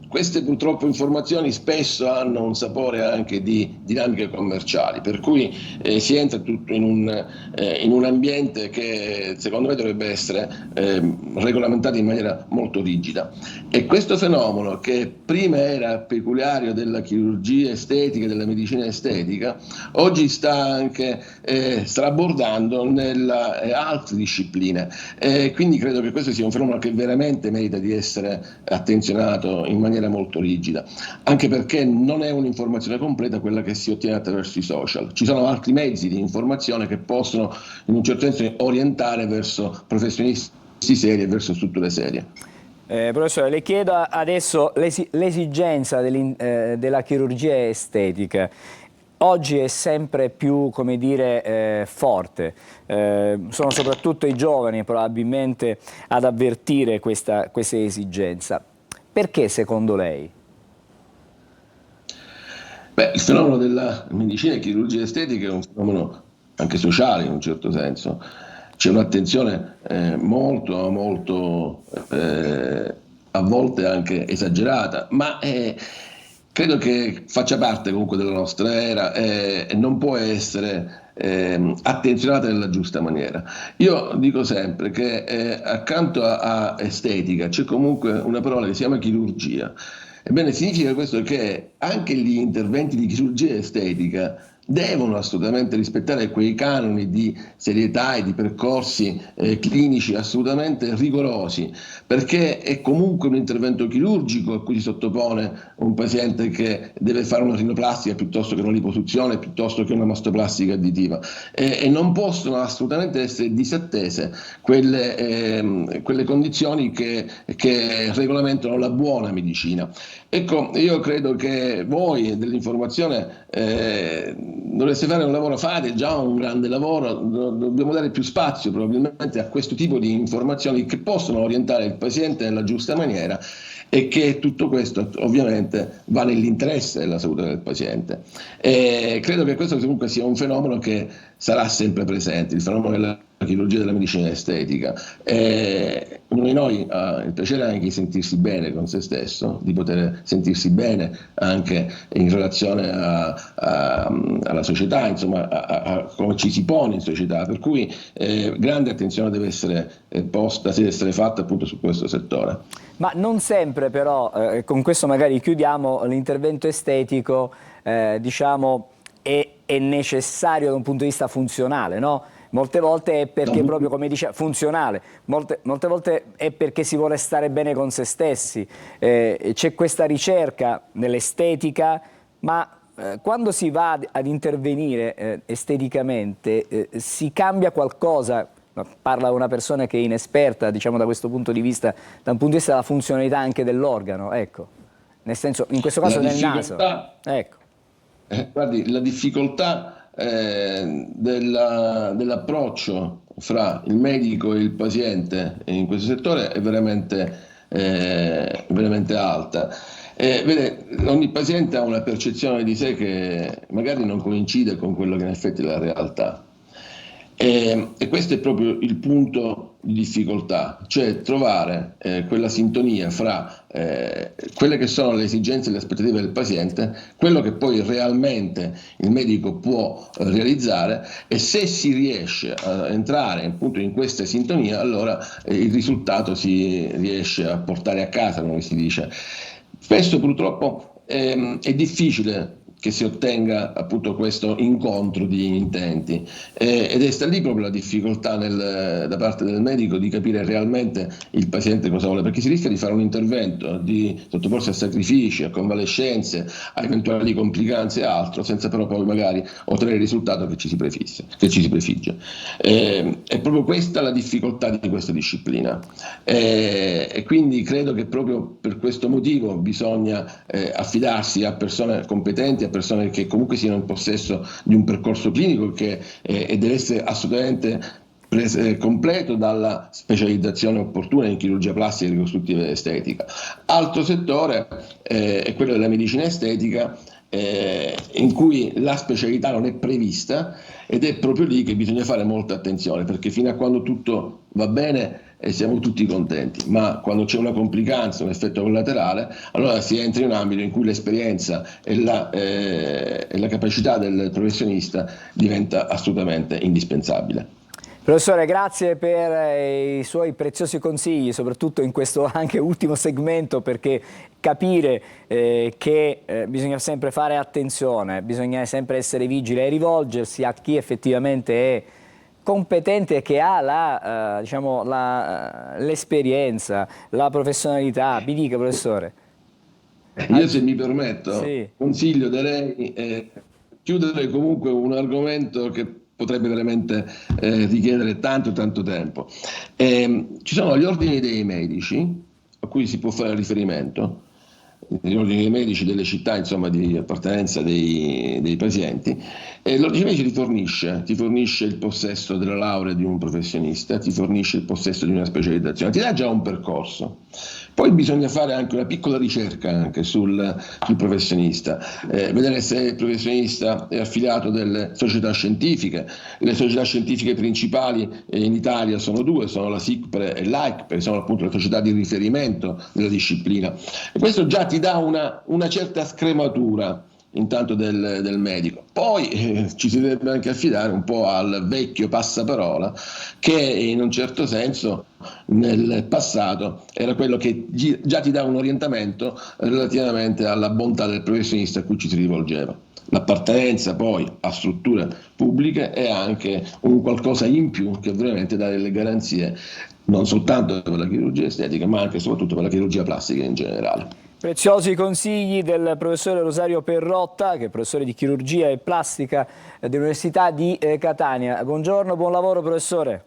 Queste purtroppo informazioni spesso hanno un sapore anche di dinamiche commerciali, per cui si entra tutto in un ambiente che secondo me dovrebbe essere regolamentato in maniera molto rigida. E questo fenomeno, che prima era peculiare della chirurgia estetica, della medicina estetica, oggi sta anche strabordando nelle altre discipline. Quindi credo che questo sia un fenomeno che veramente merita di essere attenzionato in maniera molto rigida, anche perché non è un'informazione completa quella che si ottiene attraverso i social. Ci sono altri mezzi di informazione che possono in un certo senso orientare verso professionisti seri e verso strutture serie. Professore, le chiedo adesso l'esigenza della chirurgia estetica. Oggi è sempre più, come dire, forte. Sono soprattutto i giovani probabilmente ad avvertire questa esigenza. Perché secondo lei? Beh, il fenomeno della medicina e chirurgia estetica è un fenomeno anche sociale in un certo senso. C'è un'attenzione molto a volte anche esagerata, ma credo che faccia parte comunque della nostra era e non può essere attenzionata nella giusta maniera. Io dico sempre che accanto a estetica c'è comunque una parola che si chiama chirurgia. Ebbene, significa questo che anche gli interventi di chirurgia estetica devono assolutamente rispettare quei canoni di serietà e di percorsi clinici assolutamente rigorosi, perché è comunque un intervento chirurgico a cui si sottopone un paziente che deve fare una rinoplastica piuttosto che una liposuzione, piuttosto che una mastoplastica additiva, e non possono assolutamente essere disattese quelle condizioni che regolamentano la buona medicina. Ecco, io credo che voi dell'informazione dovreste fare un lavoro, fate già un grande lavoro, dobbiamo dare più spazio probabilmente a questo tipo di informazioni che possono orientare il paziente nella giusta maniera, e che tutto questo ovviamente va nell'interesse della salute del paziente. E credo che questo comunque sia un fenomeno che sarà sempre presente, il fenomeno della chirurgia della medicina estetica. E uno di noi ha il piacere anche di sentirsi bene con se stesso, di poter sentirsi bene anche in relazione alla società, insomma a come ci si pone in società, per cui grande attenzione deve essere posta, deve essere fatta appunto su questo settore. Ma non sempre però, con questo magari chiudiamo, l'intervento estetico diciamo è necessario da un punto di vista funzionale, no? Molte volte è perché proprio, come dice, funzionale, molte volte è perché si vuole stare bene con se stessi, c'è questa ricerca nell'estetica, ma quando si va ad intervenire esteticamente si cambia qualcosa? Parla una persona che è inesperta, diciamo, da questo punto di vista, da un punto di vista della funzionalità anche dell'organo, ecco, nel senso, in questo caso del naso. Ecco. Guardi, la difficoltà dell'approccio fra il medico e il paziente in questo settore è veramente alta. Vede, ogni paziente ha una percezione di sé che magari non coincide con quello che in effetti è la realtà. E questo è proprio il punto di difficoltà, cioè trovare quella sintonia fra quelle che sono le esigenze e le aspettative del paziente, quello che poi realmente il medico può realizzare, e se si riesce a entrare appunto in questa sintonia, allora il risultato si riesce a portare a casa, come si dice. Spesso purtroppo è difficile che si ottenga appunto questo incontro di intenti, ed è sta lì proprio la difficoltà da parte del medico di capire realmente il paziente cosa vuole, perché si rischia di fare un intervento, di sottoporsi a sacrifici, a convalescenze, a eventuali complicanze e altro, senza però poi magari ottenere il risultato che ci si prefigge. È proprio questa la difficoltà di questa disciplina, e quindi credo che proprio per questo motivo bisogna affidarsi a persone competenti, a persone che comunque siano in possesso di un percorso clinico che deve essere assolutamente completo dalla specializzazione opportuna in chirurgia plastica, ricostruttiva ed estetica. Altro settore è quello della medicina estetica, in cui la specialità non è prevista, ed è proprio lì che bisogna fare molta attenzione, perché fino a quando tutto va bene siamo tutti contenti, ma quando c'è una complicanza, un effetto collaterale, allora si entra in un ambito in cui l'esperienza e la capacità del professionista diventa assolutamente indispensabile. Professore, grazie per i suoi preziosi consigli, soprattutto in questo anche ultimo segmento, perché capire che bisogna sempre fare attenzione, bisogna sempre essere vigili e rivolgersi a chi effettivamente è competente, che ha l'esperienza, la professionalità. Mi dica, professore. Io, se mi permetto, sì, consiglio darei chiudere comunque un argomento che potrebbe veramente richiedere tanto tempo. Ci sono gli ordini dei medici a cui si può fare riferimento, gli ordini dei medici delle città, insomma, di appartenenza dei pazienti, e l'ordine dei medici ti fornisce il possesso della laurea di un professionista, ti fornisce il possesso di una specializzazione, ti dà già un percorso. Poi bisogna fare anche una piccola ricerca anche sul professionista, vedere se il professionista è affiliato delle società scientifiche. Le società scientifiche principali in Italia sono due, sono la SICPRE e l'AICPRE, sono appunto le società di riferimento della disciplina. E questo già ti dà una certa scrematura intanto del medico. Poi ci si deve anche affidare un po' al vecchio passaparola che in un certo senso nel passato era quello che già ti dà un orientamento relativamente alla bontà del professionista a cui ci si rivolgeva. L'appartenenza poi a strutture pubbliche è anche un qualcosa in più che veramente dà delle garanzie non soltanto per la chirurgia estetica ma anche e soprattutto per la chirurgia plastica in generale. Preziosi consigli del professore Rosario Perrotta, che è professore di chirurgia e plastica dell'Università di Catania. Buongiorno, buon lavoro professore.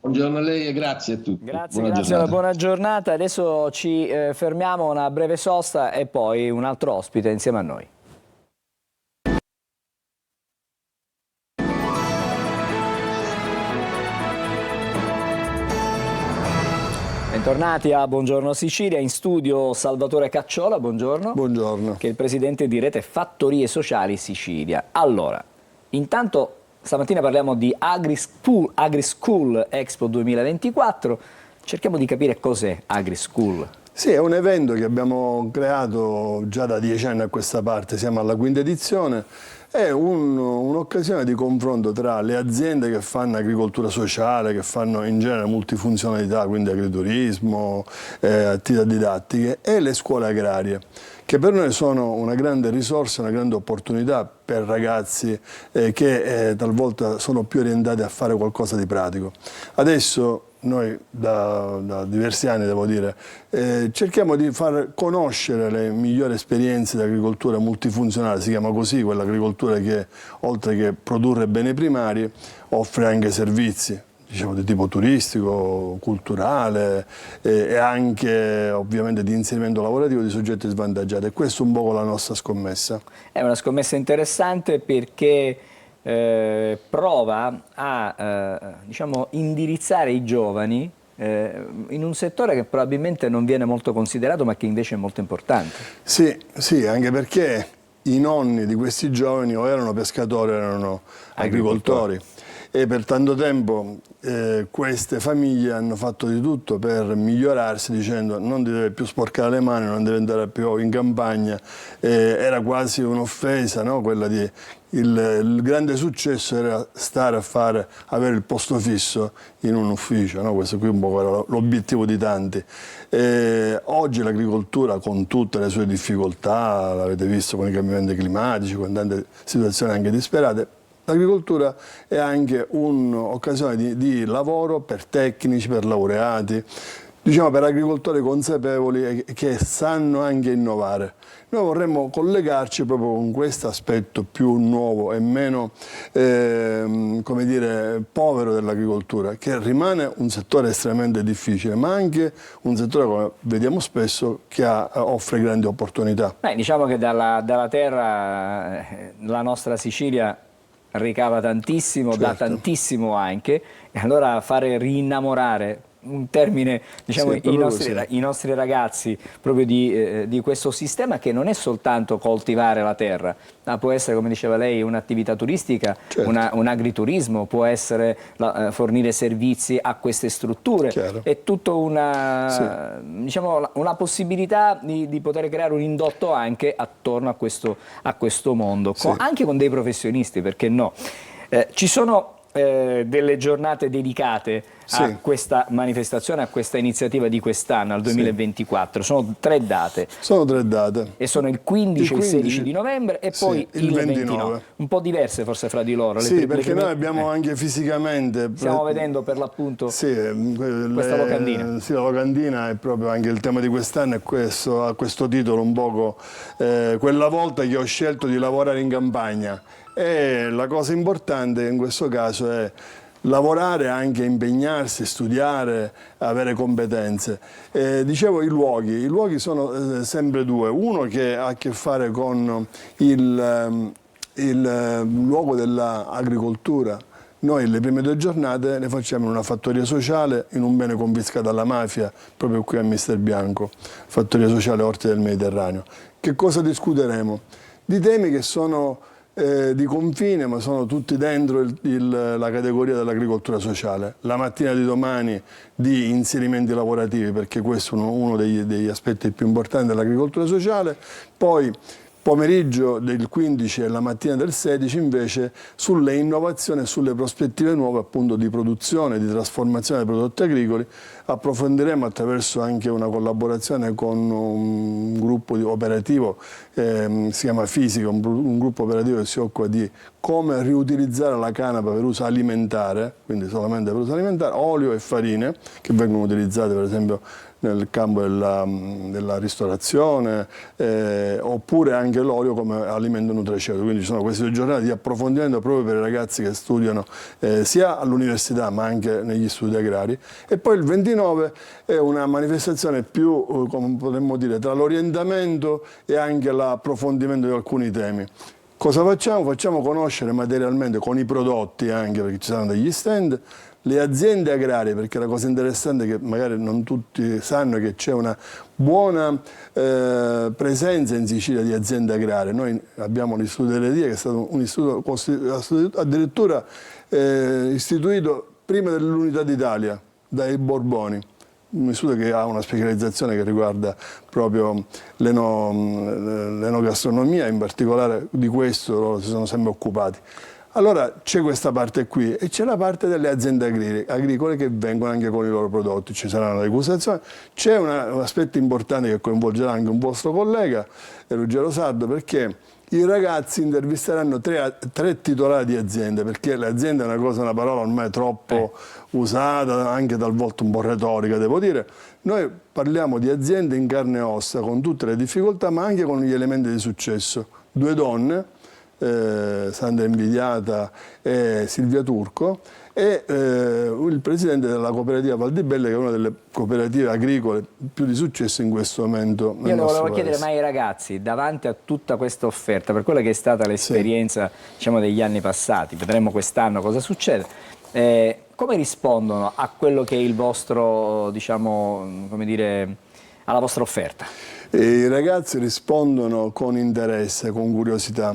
Buongiorno a lei e grazie a tutti. Grazie, una buona giornata. Adesso ci fermiamo, una breve sosta e poi un altro ospite insieme a noi. Bentornati a Buongiorno Sicilia, in studio Salvatore Cacciola, buongiorno. Buongiorno. Che è il presidente di Rete Fattorie Sociali Sicilia. Allora, intanto stamattina parliamo di AgriSchool Expo 2024, cerchiamo di capire cos'è AgriSchool. Sì, è un evento che abbiamo creato già da 10 anni a questa parte, siamo alla 5ª edizione. È un'occasione di confronto tra le aziende che fanno agricoltura sociale, che fanno in genere multifunzionalità, quindi agriturismo, attività didattiche, e le scuole agrarie, che per noi sono una grande risorsa, una grande opportunità per ragazzi che talvolta sono più orientati a fare qualcosa di pratico. Adesso noi da diversi anni, devo dire, cerchiamo di far conoscere le migliori esperienze di agricoltura multifunzionale, si chiama così, quell'agricoltura che oltre che produrre beni primari offre anche servizi, diciamo di tipo turistico, culturale e anche ovviamente di inserimento lavorativo di soggetti svantaggiati, e questa è un po' la nostra scommessa. È una scommessa interessante perché prova a diciamo, indirizzare i giovani in un settore che probabilmente non viene molto considerato ma che invece è molto importante. Sì, anche perché i nonni di questi giovani o erano pescatori o erano agricoltori. E per tanto tempo queste famiglie hanno fatto di tutto per migliorarsi, dicendo non ti deve più sporcare le mani, non devi andare più in campagna, era quasi un'offesa, no? Quella di il grande successo era stare a avere il posto fisso in un ufficio, no? Questo qui un po' era l'obiettivo di tanti. Oggi l'agricoltura, con tutte le sue difficoltà, l'avete visto con i cambiamenti climatici, con tante situazioni anche disperate, l'agricoltura è anche un'occasione di lavoro per tecnici, per laureati, diciamo per agricoltori consapevoli che sanno anche innovare. Noi vorremmo collegarci proprio con questo aspetto più nuovo e meno come dire, povero dell'agricoltura, che rimane un settore estremamente difficile, ma anche un settore, come vediamo spesso, che offre grandi opportunità. Diciamo che dalla terra la nostra Sicilia ricava tantissimo, certo, dà tantissimo anche, e allora fare rinnamorare, un termine, diciamo, sì, i nostri ragazzi proprio di questo sistema, che non è soltanto coltivare la terra, ma può essere, come diceva lei, un'attività turistica, certo, un agriturismo, può essere fornire servizi a queste strutture. Chiaro. È tutto una, sì, diciamo, una possibilità di poter creare un indotto anche attorno a questo mondo, sì, anche con dei professionisti, perché no? Ci sono delle giornate dedicate, sì, a questa manifestazione, a questa iniziativa di quest'anno, al 2024. Sì. Sono 3 date. Sono 3 date. E sono il 15, il 16 di novembre e poi sì, il 29. Un po' diverse forse fra di loro. Sì, perché noi abbiamo anche fisicamente... Stiamo vedendo per l'appunto, sì, questa locandina. Sì, la locandina è proprio anche il tema di quest'anno, è questo, ha questo titolo un poco quella volta che ho scelto di lavorare in campagna. E la cosa importante in questo caso è lavorare, anche impegnarsi, studiare, avere competenze. Dicevo i luoghi sono sempre 2, uno che ha a che fare con il luogo dell'agricoltura Noi le prime 2 giornate le facciamo in una fattoria sociale, in un bene confiscato alla mafia, proprio qui a Mister Bianco, fattoria sociale Orti del Mediterraneo. Che cosa discuteremo? Di temi che sono di confine, ma sono tutti dentro la categoria dell'agricoltura sociale. La mattina di domani di inserimenti lavorativi, perché questo è uno degli aspetti più importanti dell'agricoltura sociale. Poi pomeriggio del 15 e la mattina del 16 invece sulle innovazioni e sulle prospettive nuove appunto di produzione, di trasformazione dei prodotti agricoli. Approfondiremo attraverso anche una collaborazione con un gruppo operativo, si chiama Fisica, un gruppo operativo che si occupa di come riutilizzare la canapa per uso alimentare, quindi solamente per uso alimentare, olio e farine che vengono utilizzate per esempio nel campo della ristorazione, oppure anche l'olio come alimento nutraceutico. Quindi ci sono queste 2 giornate di approfondimento proprio per i ragazzi che studiano sia all'università ma anche negli studi agrari. E poi il 29 è una manifestazione più, come potremmo dire, tra l'orientamento e anche l'approfondimento di alcuni temi. Cosa facciamo? Facciamo conoscere materialmente con i prodotti, anche perché ci saranno degli stand, le aziende agrarie, perché la cosa interessante è che magari non tutti sanno che c'è una buona presenza in Sicilia di aziende agrarie. Noi abbiamo l'Istituto delle Die, che è stato un istituto addirittura istituito prima dell'Unità d'Italia dai Borboni. Un istituto che ha una specializzazione che riguarda proprio l'enogastronomia, in particolare di questo loro si sono sempre occupati. Allora c'è questa parte qui e c'è la parte delle aziende agricole che vengono anche con i loro prodotti, ci sarà una degustazione, c'è un aspetto importante che coinvolgerà anche un vostro collega, Ruggero Sardo, perché i ragazzi intervisteranno 3 titolari di aziende, perché l'azienda è una parola ormai troppo usata, anche talvolta un po' retorica, devo dire. Noi parliamo di aziende in carne e ossa, con tutte le difficoltà, ma anche con gli elementi di successo. 2 donne, Sandra Invidiata e Silvia Turco, e il presidente della cooperativa Valdibelle, che è una delle cooperative agricole più di successo in questo momento nel Io le nostro volevo chiedere, paese. ma ai ragazzi, davanti a tutta questa offerta, per quella che è stata l'esperienza diciamo, degli anni passati, vedremo quest'anno cosa succede, come rispondono a quello che è il vostro, diciamo, come dire, alla vostra offerta? I ragazzi rispondono con interesse, con curiosità.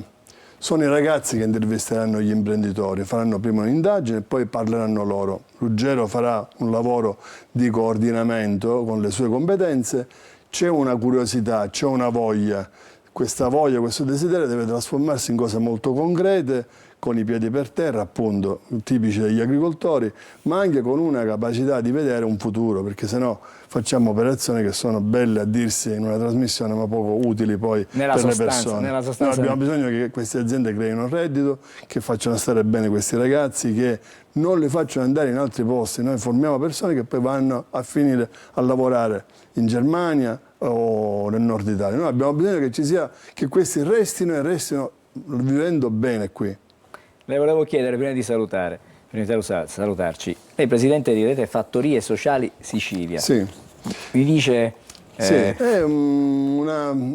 Sono i ragazzi che intervisteranno gli imprenditori, faranno prima un'indagine e poi parleranno loro. Ruggero farà un lavoro di coordinamento con le sue competenze, c'è una curiosità, c'è una voglia. Questa voglia, questo desiderio deve trasformarsi in cose molto concrete, con i piedi per terra, appunto, tipici degli agricoltori, ma anche con una capacità di vedere un futuro, perché sennò facciamo operazioni che sono belle a dirsi in una trasmissione, ma poco utili poi per le persone. Noi abbiamo bisogno che queste aziende creino reddito, che facciano stare bene questi ragazzi, che non li facciano andare in altri posti. Noi formiamo persone che poi vanno a finire a lavorare in Germania o nel nord Italia. Noi abbiamo bisogno che ci sia, che questi restino e restino vivendo bene qui. Le volevo chiedere, prima di salutarci, lei è presidente di Rete Fattorie Sociali Sicilia. Sì. Mi dice... Sì, è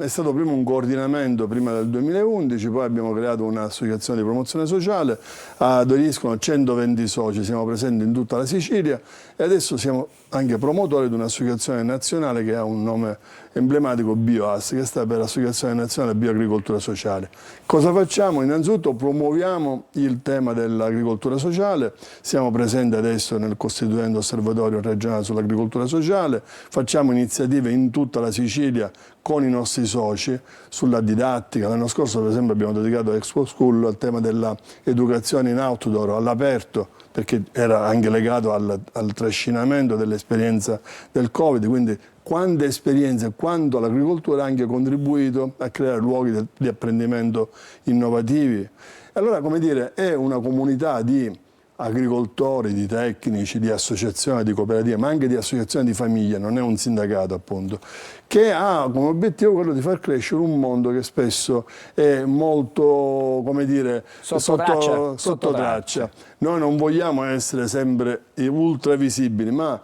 stato prima un coordinamento prima del 2011, poi abbiamo creato un'associazione di promozione sociale, aderiscono 120 soci, siamo presenti in tutta la Sicilia e adesso siamo anche promotori di un'associazione nazionale che ha un nome emblematico, BioAS, che sta per Associazione Nazionale Bioagricoltura Sociale. Cosa facciamo? Innanzitutto promuoviamo il tema dell'agricoltura sociale, siamo presenti adesso nel costituendo osservatorio regionale sull'agricoltura sociale, facciamo iniziative in tutta la Sicilia con i nostri soci sulla didattica. L'anno scorso per esempio abbiamo dedicato Expo School al tema dell'educazione in outdoor, all'aperto, perché era anche legato al trascinamento dell'esperienza del Covid, quindi quante esperienze e quanto l'agricoltura ha anche contribuito a creare luoghi di apprendimento innovativi. E allora, come dire, è una comunità di agricoltori, di tecnici, di associazioni, di cooperative, ma anche di associazioni di famiglie, non è un sindacato appunto, che ha come obiettivo quello di far crescere un mondo che spesso è molto, come dire, sotto traccia. Noi non vogliamo essere sempre ultra visibili, ma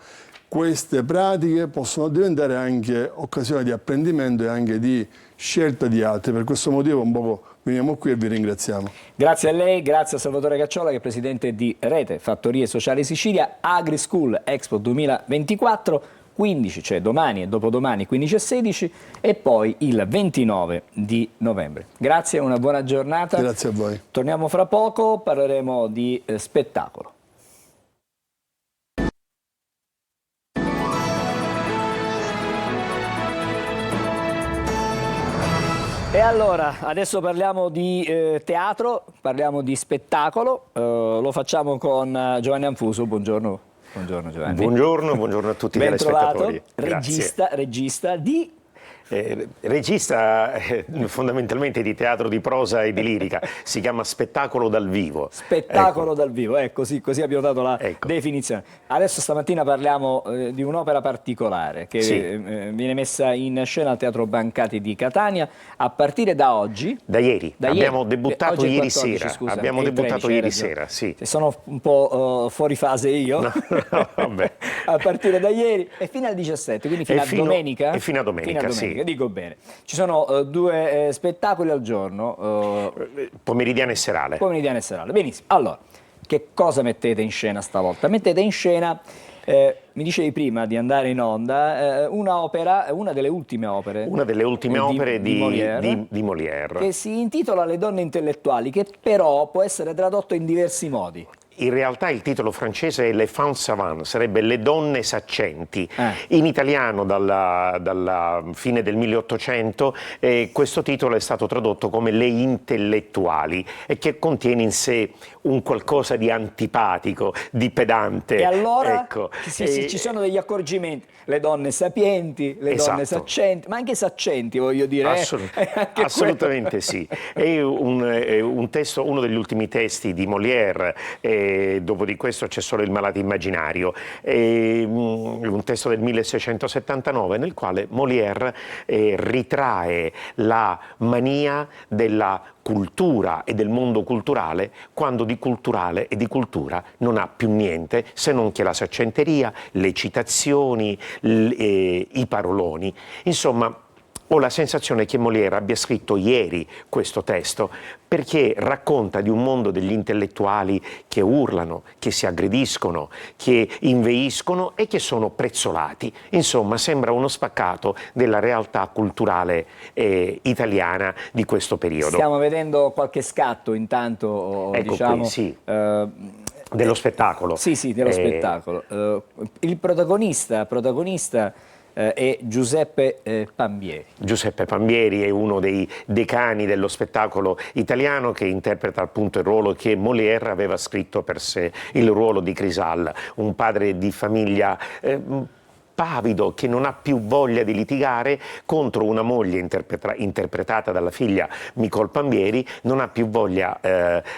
queste pratiche possono diventare anche occasione di apprendimento e anche di scelta di altri. Per questo motivo un poco veniamo qui e vi ringraziamo. Grazie a lei, grazie a Salvatore Cacciola che è presidente di Rete Fattorie Sociali Sicilia, AgriSchool Expo 2024, 15, cioè domani e dopodomani 15 e 16 e poi il 29 di novembre. Grazie, una buona giornata. Grazie a voi. Torniamo fra poco, parleremo di spettacolo. E allora, adesso parliamo di teatro, parliamo di spettacolo, lo facciamo con Giovanni Anfuso, buongiorno. Buongiorno Giovanni. Buongiorno a tutti i telespettatori. Regista di... Regista fondamentalmente di teatro di prosa e di lirica, si chiama Spettacolo dal vivo. Spettacolo dal vivo, così abbiamo dato la definizione. Adesso stamattina parliamo di un'opera particolare che viene messa in scena al Teatro Brancati di Catania a partire da oggi. Da ieri, abbiamo debuttato ieri 14, sera. Scusami, abbiamo debuttato 13, ieri sera, sì. Sono un po' fuori fase io. No, vabbè. A partire da ieri e fino al 17, quindi fino a domenica? E fino a domenica, sì. Dico bene. Ci sono due spettacoli al giorno. Pomeridiana e serale. Pomeridiana e serale. Benissimo. Allora, che cosa mettete in scena stavolta? Mettete in scena, mi dicevi prima di andare in onda, una delle ultime opere. Una delle ultime opere di Molière. Che si intitola Le donne intellettuali, che però può essere tradotto in diversi modi. In realtà il titolo francese è Les Femmes Savantes, sarebbe Le donne saccenti. In italiano dalla fine del 1800 questo titolo è stato tradotto come Le intellettuali e che contiene in sé un qualcosa di antipatico, di pedante. E allora ci sono degli accorgimenti, le donne sapienti, le donne saccenti, ma anche saccenti voglio dire. Assolutamente sì. È un testo, uno degli ultimi testi di Molière, dopo di questo c'è solo Il malato immaginario, un testo del 1679 nel quale Molière ritrae la mania della cultura e del mondo culturale quando di culturale e di cultura non ha più niente se non che la saccenteria, le citazioni, i paroloni. Insomma, ho la sensazione che Molière abbia scritto ieri questo testo perché racconta di un mondo degli intellettuali che urlano, che si aggrediscono, che inveiscono e che sono prezzolati. Insomma, sembra uno spaccato della realtà culturale italiana di questo periodo. Stiamo vedendo qualche scatto intanto, ecco diciamo... qui, sì. Dello spettacolo. Sì, dello spettacolo. Il protagonista è Giuseppe Pambieri. Giuseppe Pambieri è uno dei decani dello spettacolo italiano che interpreta appunto il ruolo che Molière aveva scritto per sé, il ruolo di Chrysale, un padre di famiglia pavido che non ha più voglia di litigare contro una moglie interpretata dalla figlia Nicole Pambieri, non ha più voglia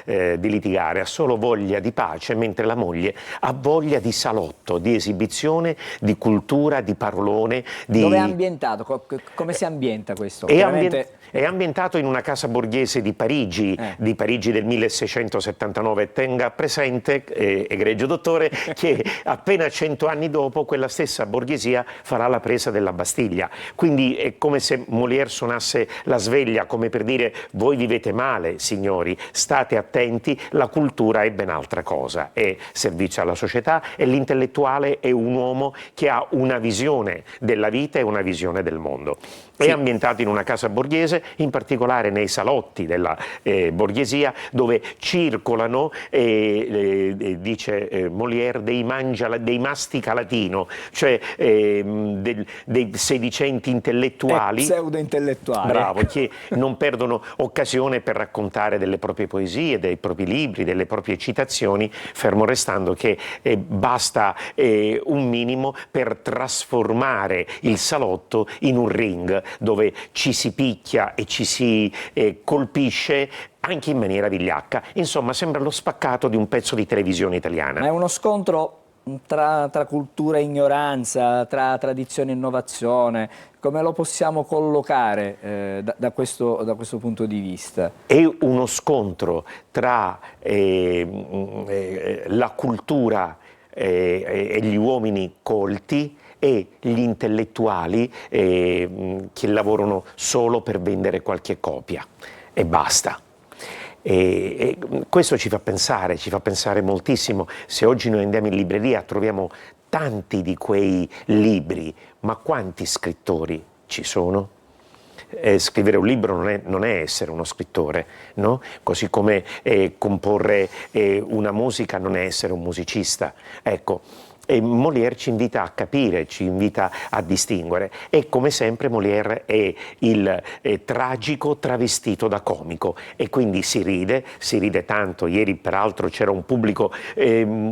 di litigare, ha solo voglia di pace, mentre la moglie ha voglia di salotto, di esibizione, di cultura, di parolone. Dove è ambientato? Come si ambienta questo? È ambientato in una casa borghese di Parigi del 1679. Tenga presente, egregio dottore, che appena 100 anni dopo quella stessa borghesia farà la presa della Bastiglia. Quindi è come se Molière suonasse la sveglia, come per dire: voi vivete male, signori, state attenti, la cultura è ben altra cosa, è servizio alla società e l'intellettuale è un uomo che ha una visione della vita e una visione del mondo. È ambientato in una casa borghese, in particolare nei salotti della borghesia, dove circolano, dice Molière, dei mastica latino, cioè dei sedicenti intellettuali, pseudo-intellettuali, bravo, che non perdono occasione per raccontare delle proprie poesie, dei propri libri, delle proprie citazioni, fermo restando che basta un minimo per trasformare il salotto in un ring dove ci si picchia e ci si colpisce anche in maniera vigliacca. Insomma, sembra lo spaccato di un pezzo di televisione italiana. Ma è uno scontro tra cultura e ignoranza, tra tradizione e innovazione. Come lo possiamo collocare da questo punto di vista? È uno scontro tra la cultura e gli uomini colti e gli intellettuali che lavorano solo per vendere qualche copia e basta. E questo ci fa pensare moltissimo. Se oggi noi andiamo in libreria troviamo tanti di quei libri, ma quanti scrittori ci sono? Scrivere un libro non è essere uno scrittore, no? Così come comporre una musica non è essere un musicista. Ecco. E Molière ci invita a capire, ci invita a distinguere, e come sempre Molière è il tragico travestito da comico, e quindi si ride tanto. Ieri peraltro c'era un pubblico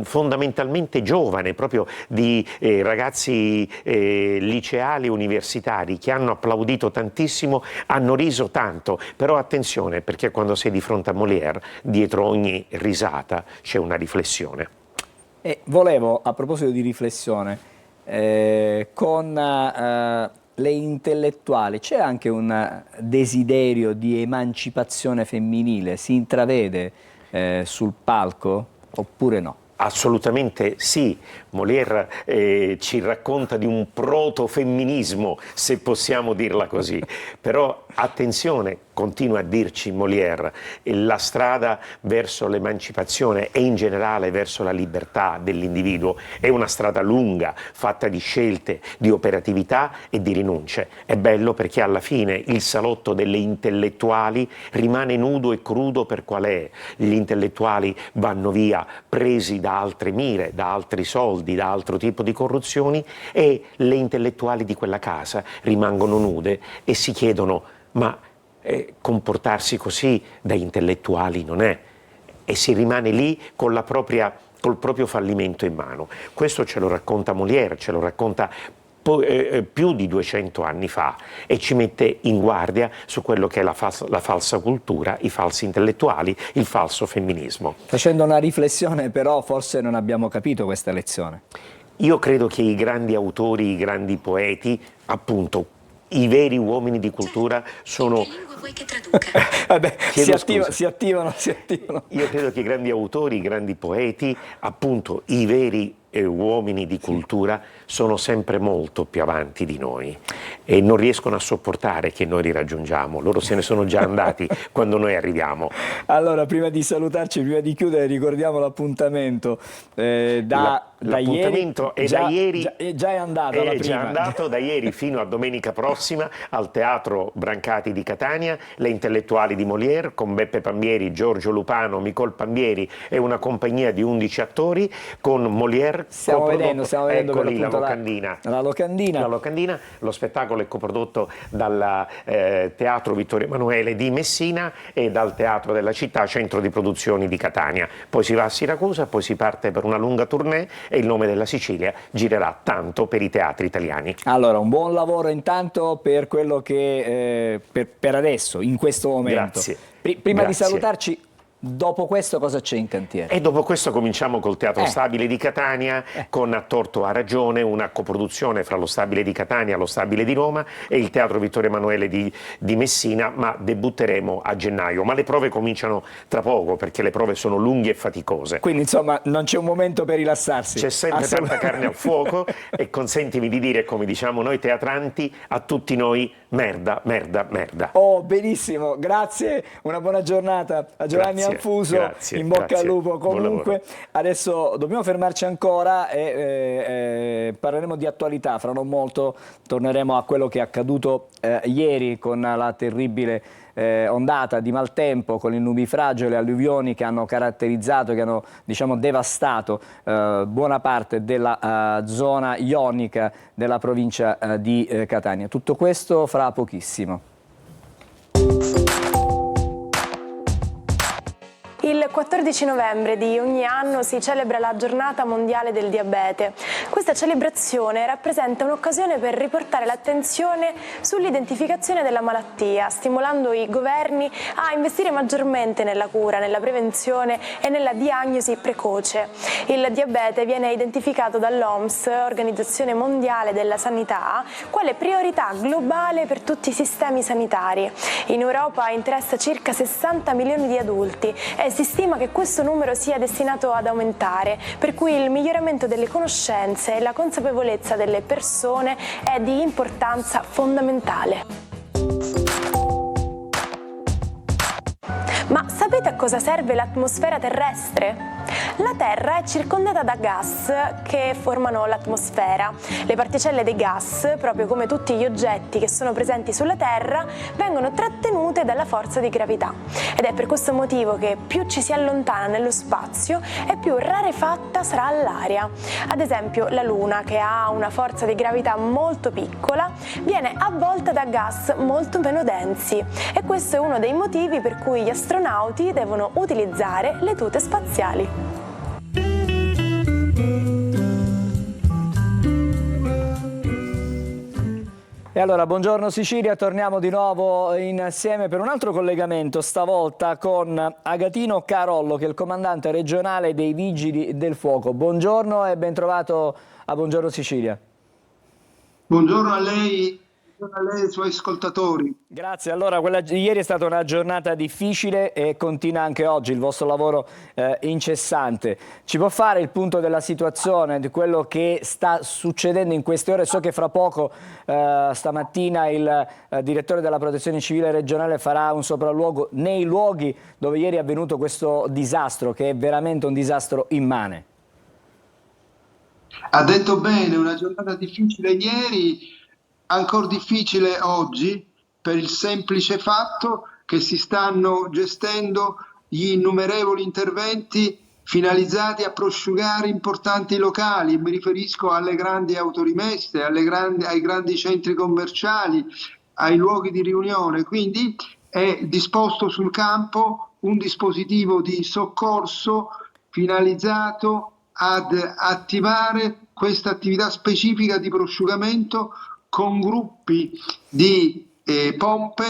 fondamentalmente giovane, proprio di ragazzi liceali, universitari, che hanno applaudito tantissimo, hanno riso tanto, però attenzione, perché quando sei di fronte a Molière, dietro ogni risata c'è una riflessione. E volevo, a proposito di riflessione, con le intellettuali c'è anche un desiderio di emancipazione femminile? Si intravede sul palco oppure no? Assolutamente sì. Molière ci racconta di un proto-femminismo, se possiamo dirla così. Però attenzione, continua a dirci Molière, la strada verso l'emancipazione e in generale verso la libertà dell'individuo è una strada lunga, fatta di scelte, di operatività e di rinunce. È bello perché alla fine il salotto delle intellettuali rimane nudo e crudo per qual è. Gli intellettuali vanno via presi da altre mire, da altri soldi, da altro tipo di corruzioni, e le intellettuali di quella casa rimangono nude e si chiedono: ma comportarsi così da intellettuali non è, e si rimane lì con col proprio fallimento in mano. Questo ce lo racconta Molière, ce lo racconta più di 200 anni fa, e ci mette in guardia su quello che è la falsa cultura, i falsi intellettuali, il falso femminismo. Facendo una riflessione, però, forse non abbiamo capito questa lezione. Io credo che i grandi autori, i grandi poeti, appunto, i veri uomini di cultura sono... Vabbè, si attivano. Io credo che i grandi autori, i grandi poeti, appunto i veri uomini di cultura sono sempre molto più avanti di noi e non riescono a sopportare che noi li raggiungiamo. Loro se ne sono già andati quando noi arriviamo. Allora, prima di salutarci, prima di chiudere, ricordiamo l'appuntamento l'appuntamento ieri. È da ieri, già è andato alla prima. È già andato da ieri fino a domenica prossima al Teatro Brancati di Catania, Le intellettuali di Molière, con Beppe Pambieri, Giorgio Lupano, Micol Pambieri e una compagnia di 11 attori, con Molière. Stiamo vedendo eccoli, la locandina. La locandina. Lo spettacolo è coprodotto dal Teatro Vittorio Emanuele di Messina e dal Teatro della Città, centro di produzioni di Catania. Poi si va a Siracusa, poi si parte per una lunga tournée e Il nome della Sicilia girerà tanto per i teatri italiani. Allora, un buon lavoro intanto per quello che per adesso, in questo momento. Grazie. Prima di salutarci, dopo questo cosa c'è in cantiere? E dopo questo cominciamo col Teatro Stabile di Catania, con A torto a ragione, una coproduzione fra lo Stabile di Catania, lo Stabile di Roma e il Teatro Vittorio Emanuele di Messina, ma debutteremo a gennaio. Ma le prove cominciano tra poco, perché le prove sono lunghe e faticose. Quindi insomma non c'è un momento per rilassarsi. C'è sempre tanta carne al fuoco e consentimi di dire, come diciamo noi teatranti, a tutti noi: merda, merda, merda. Oh, benissimo, grazie, una buona giornata a Giovanni Anfuso, grazie, in bocca al lupo. Buon Comunque lavoro. adesso dobbiamo fermarci ancora e parleremo di attualità. Fra non molto torneremo a quello che è accaduto ieri con la terribile ondata di maltempo, con il nubifragio e le alluvioni che hanno caratterizzato, che hanno, diciamo, devastato buona parte della zona ionica della provincia di Catania. Tutto questo fra pochissimo. Il 14 novembre di ogni anno si celebra la giornata mondiale del diabete. Questa celebrazione rappresenta un'occasione per riportare l'attenzione sull'identificazione della malattia, stimolando i governi a investire maggiormente nella cura, nella prevenzione e nella diagnosi precoce. Il diabete viene identificato dall'OMS, Organizzazione Mondiale della Sanità, quale priorità globale per tutti i sistemi sanitari. In Europa interessa circa 60 milioni di adulti e si stima stima che questo numero sia destinato ad aumentare, per cui il miglioramento delle conoscenze e la consapevolezza delle persone è di importanza fondamentale. Ma sapete a cosa serve l'atmosfera terrestre? La Terra è circondata da gas che formano l'atmosfera. Le particelle dei gas, proprio come tutti gli oggetti che sono presenti sulla Terra, vengono trattenute dalla forza di gravità. Ed è per questo motivo che più ci si allontana nello spazio e più rarefatta sarà l'aria. Ad esempio, la Luna, che ha una forza di gravità molto piccola, viene avvolta da gas molto meno densi. E questo è uno dei motivi per cui gli astronauti devono utilizzare le tute spaziali. E allora, buongiorno Sicilia, torniamo di nuovo insieme per un altro collegamento, stavolta con Agatino Carollo, che è il comandante regionale dei Vigili del Fuoco. Buongiorno e ben trovato a Buongiorno Sicilia. Buongiorno a lei e ai suoi ascoltatori. Grazie. Allora, quella di ieri è stata una giornata difficile e continua anche oggi il vostro lavoro incessante. Ci può fare il punto della situazione, di quello che sta succedendo in queste ore? So che fra poco, stamattina, il direttore della Protezione Civile regionale farà un sopralluogo nei luoghi dove ieri è avvenuto questo disastro, che è veramente un disastro immane. Ha detto bene, una giornata difficile ieri, ancora difficile oggi, per il semplice fatto che si stanno gestendo gli innumerevoli interventi finalizzati a prosciugare importanti locali. Mi riferisco alle grandi autorimesse, ai grandi centri commerciali, ai luoghi di riunione. Quindi è disposto sul campo un dispositivo di soccorso finalizzato ad attivare questa attività specifica di prosciugamento con gruppi di pompe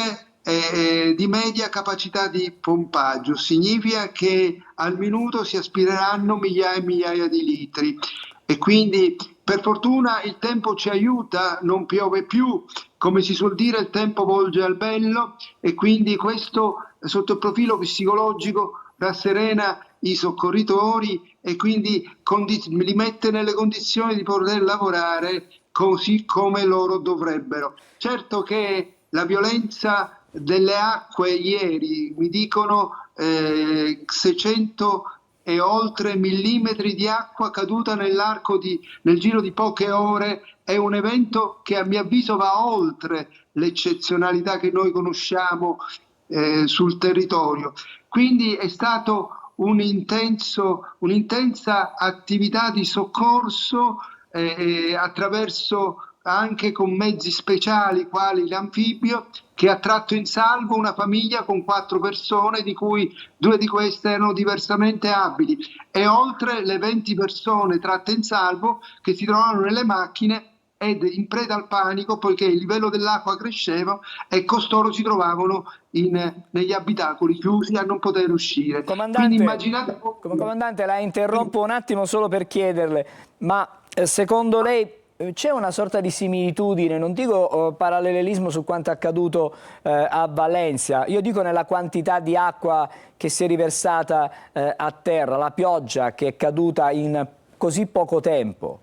di media capacità di pompaggio. Significa che al minuto si aspireranno migliaia e migliaia di litri e quindi per fortuna il tempo ci aiuta, non piove più, come si suol dire il tempo volge al bello, e quindi questo sotto il profilo psicologico rasserena i soccorritori e quindi li mette nelle condizioni di poter lavorare così come loro dovrebbero. Certo che la violenza delle acque ieri, mi dicono 600 e oltre millimetri di acqua caduta nel giro di poche ore, è un evento che a mio avviso va oltre l'eccezionalità che noi conosciamo sul territorio. Quindi è stato un'intensa attività di soccorso attraverso anche con mezzi speciali quali l'anfibio, che ha tratto in salvo una famiglia con 4 persone, di cui 2 di queste erano diversamente abili, e oltre le 20 persone tratte in salvo che si trovavano nelle macchine ed in preda al panico poiché il livello dell'acqua cresceva e costoro si trovavano negli abitacoli chiusi a non poter uscire. Quindi immaginate... Comandante, la interrompo un attimo solo per chiederle, ma secondo lei c'è una sorta di similitudine, non dico parallelismo su quanto accaduto a Valencia, io dico nella quantità di acqua che si è riversata a terra, la pioggia che è caduta in così poco tempo?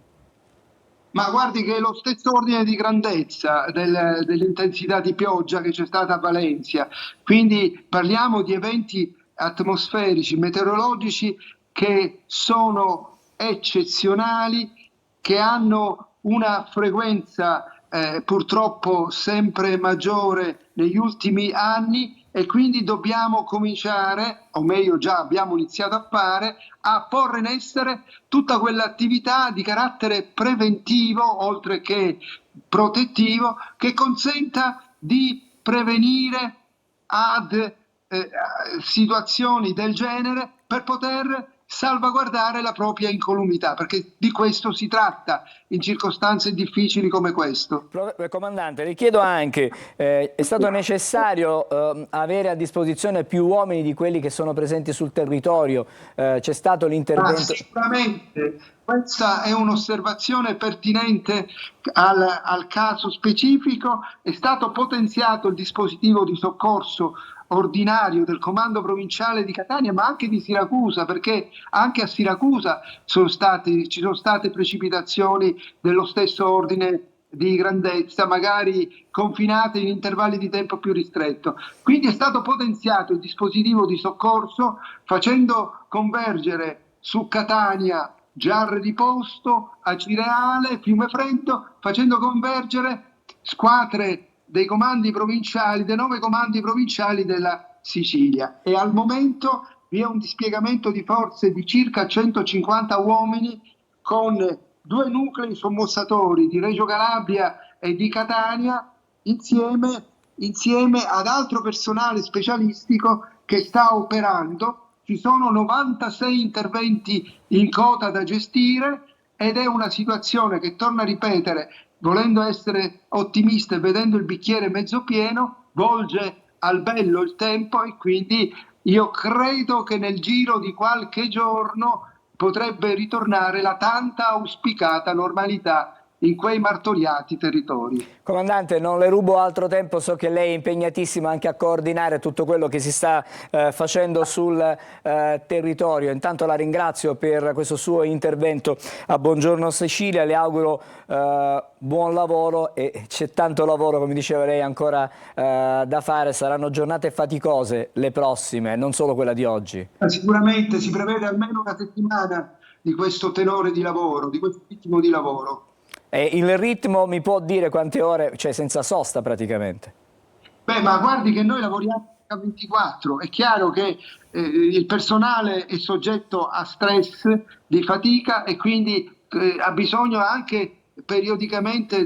Ma guardi che è lo stesso ordine di grandezza dell'intensità di pioggia che c'è stata a Valencia, quindi parliamo di eventi atmosferici, meteorologici che sono eccezionali, che hanno una frequenza purtroppo sempre maggiore negli ultimi anni, e quindi dobbiamo cominciare, o meglio già abbiamo iniziato a fare, a porre in essere tutta quell'attività di carattere preventivo oltre che protettivo che consenta di prevenire ad situazioni del genere per poter salvaguardare la propria incolumità, perché di questo si tratta in circostanze difficili come questo. Comandante, le chiedo anche, è stato necessario avere a disposizione più uomini di quelli che sono presenti sul territorio? C'è stato l'intervento? Sicuramente, questa è un'osservazione pertinente al caso specifico. È stato potenziato il dispositivo di soccorso ordinario del comando provinciale di Catania, ma anche di Siracusa, perché anche a Siracusa ci sono state precipitazioni dello stesso ordine di grandezza, magari confinate in intervalli di tempo più ristretto. Quindi è stato potenziato il dispositivo di soccorso, facendo convergere su Catania Giarre di Posto, Acireale, Fiumefreddo, facendo convergere squadre dei comandi provinciali, dei 9 comandi provinciali della Sicilia, e al momento vi è un dispiegamento di forze di circa 150 uomini con 2 nuclei sommozzatori di Reggio Calabria e di Catania insieme ad altro personale specialistico che sta operando. Ci sono 96 interventi in coda da gestire ed è una situazione che, torno a ripetere, volendo essere ottimista e vedendo il bicchiere mezzo pieno, volge al bello il tempo, e quindi io credo che nel giro di qualche giorno potrebbe ritornare la tanta auspicata normalità in quei martoriati territori. Comandante, non le rubo altro tempo, so che lei è impegnatissimo anche a coordinare tutto quello che si sta facendo sul territorio. Intanto la ringrazio per questo suo intervento a Buongiorno Sicilia, le auguro buon lavoro, e c'è tanto lavoro, come diceva lei, ancora da fare. Saranno giornate faticose le prossime, non solo quella di oggi. Sicuramente si prevede almeno una settimana di questo tenore di lavoro, di questo ritmo di lavoro. E il ritmo mi può dire quante ore, cioè senza sosta praticamente? Beh, ma guardi che noi lavoriamo H24, è chiaro che il personale è soggetto a stress di fatica e quindi ha bisogno anche periodicamente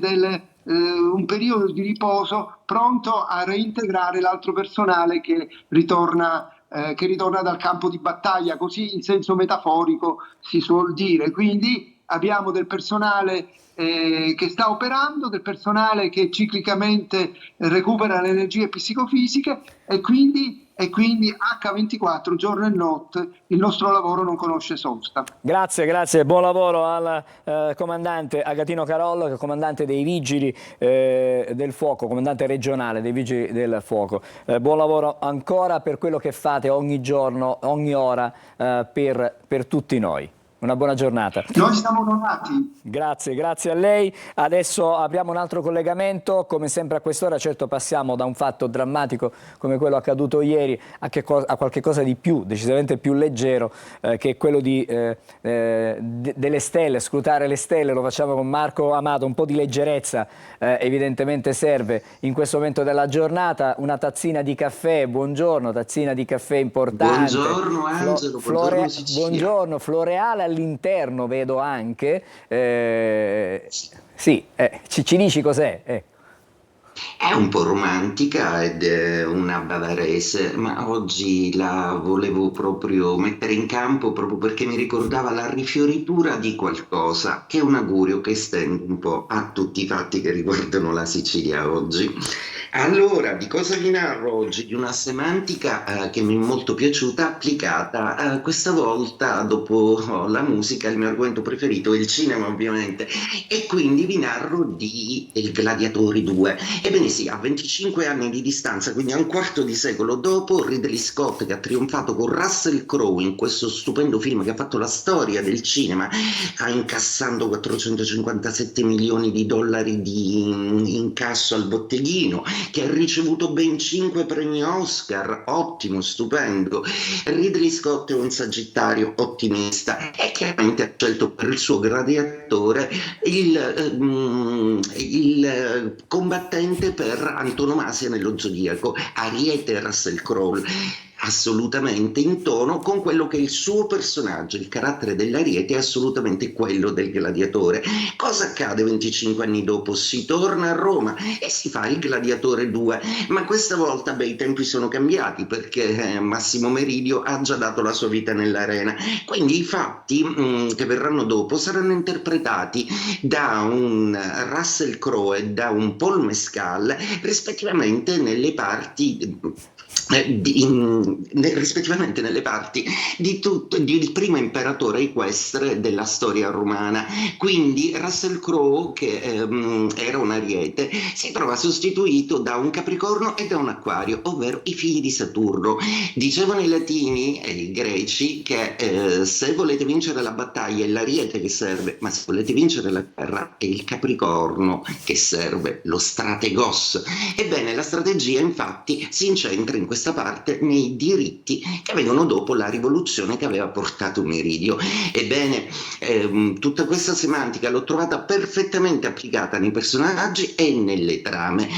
un periodo di riposo, pronto a reintegrare l'altro personale che ritorna dal campo di battaglia, così in senso metaforico si suol dire. Quindi abbiamo del personale che sta operando, del personale che ciclicamente recupera le energie psicofisiche, e quindi H24 giorno e notte il nostro lavoro non conosce sosta. Grazie, buon lavoro al comandante Agatino Carollo, che è comandante dei Vigili del Fuoco, comandante regionale dei Vigili del Fuoco. Buon lavoro ancora per quello che fate ogni giorno, ogni ora per tutti noi. Una buona giornata. Noi siamo onorati. Grazie a lei. Adesso apriamo un altro collegamento, come sempre a quest'ora. Certo, passiamo da un fatto drammatico come quello accaduto ieri a qualche cosa di più, decisamente più leggero, che è quello delle stelle, scrutare le stelle. Lo facciamo con Marco Amato. Un po' di leggerezza evidentemente serve in questo momento della giornata. Una tazzina di caffè, buongiorno, tazzina di caffè importante. Buongiorno Angelo, buongiorno Sicilia. Buongiorno, floreale all'interno vedo anche. Ci dici cos'è? È un po' romantica ed è una bavarese, ma oggi la volevo proprio mettere in campo proprio perché mi ricordava la rifioritura di qualcosa, che è un augurio che estendo un po' a tutti i fatti che riguardano la Sicilia oggi. Allora, di cosa vi narro oggi? Di una semantica che mi è molto piaciuta, applicata questa volta dopo la musica. Il mio argomento preferito è il cinema, ovviamente, e quindi vi narro di Il Gladiatori 2. Ebbene sì, a 25 anni di distanza, quindi a un quarto di secolo dopo, Ridley Scott, che ha trionfato con Russell Crowe in questo stupendo film che ha fatto la storia del cinema, incassando 457 milioni di dollari di incasso al botteghino, che ha ricevuto ben 5 premi Oscar, ottimo, stupendo. Ridley Scott è un sagittario ottimista e chiaramente ha scelto per il suo gladiatore il combattente per antonomasia nello zodiaco, Ariete Russell Crowe, assolutamente in tono con quello che è il suo personaggio. Il carattere dell'Ariete è assolutamente quello del gladiatore. Cosa accade 25 anni dopo? Si torna a Roma e si fa Il Gladiatore 2, ma questa volta i tempi sono cambiati, perché Massimo Meridio ha già dato la sua vita nell'arena, quindi i fatti che verranno dopo saranno interpretati da un Russell Crowe e da un Paul Mescal, rispettivamente nelle parti rispettivamente nelle parti del primo imperatore equestre della storia romana. Quindi Russell Crowe, che era un ariete, si trova sostituito da un capricorno e da un acquario, ovvero i figli di Saturno. Dicevano i latini e i greci che se volete vincere la battaglia è l'ariete che serve, ma se volete vincere la guerra è il capricorno che serve, lo strategos. Ebbene, la strategia infatti si incentra in questa parte nei diritti che vengono dopo la rivoluzione che aveva portato Meridio. Ebbene, tutta questa semantica l'ho trovata perfettamente applicata nei personaggi e nelle trame.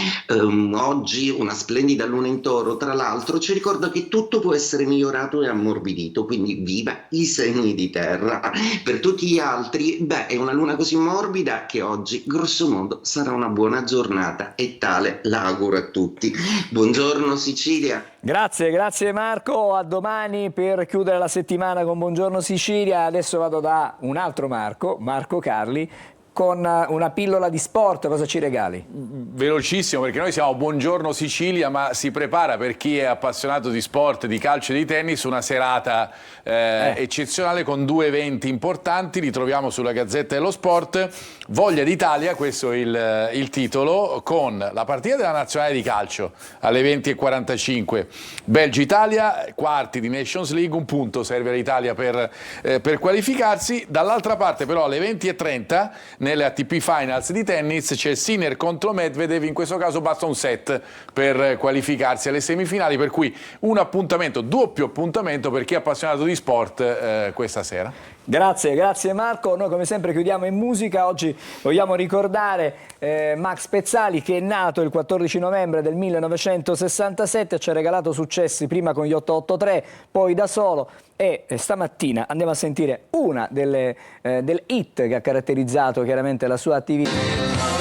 Oggi una splendida luna in Toro, tra l'altro, ci ricorda che tutto può essere migliorato e ammorbidito, quindi viva i segni di terra. Per tutti gli altri, beh, è una luna così morbida che oggi, grosso modo, sarà una buona giornata e tale la auguro a tutti. Buongiorno Sicilia. Grazie, grazie Marco, a domani per chiudere la settimana con Buongiorno Sicilia. Adesso vado da un altro Marco, Marco Carli, con una pillola di sport. Cosa ci regali? Velocissimo, perché noi siamo Buongiorno Sicilia, ma si prepara per chi è appassionato di sport, di calcio e di tennis, una serata eccezionale con 2 eventi importanti. Li troviamo sulla Gazzetta dello Sport. Voglia d'Italia, questo è il titolo, con la partita della nazionale di calcio alle 20:45. Belgio-Italia, quarti di Nations League, un punto serve all'Italia per qualificarsi. Dall'altra parte però alle 20:30 nelle ATP Finals di tennis c'è Sinner contro Medvedev, in questo caso basta un set per qualificarsi alle semifinali, per cui un appuntamento, doppio appuntamento per chi è appassionato di sport questa sera. Grazie, grazie Marco. Noi come sempre chiudiamo in musica. Oggi vogliamo ricordare Max Pezzali, che è nato il 14 novembre del 1967, ci ha regalato successi prima con gli 883, poi da solo, e stamattina andiamo a sentire una delle hit che ha caratterizzato chiaramente la sua attività.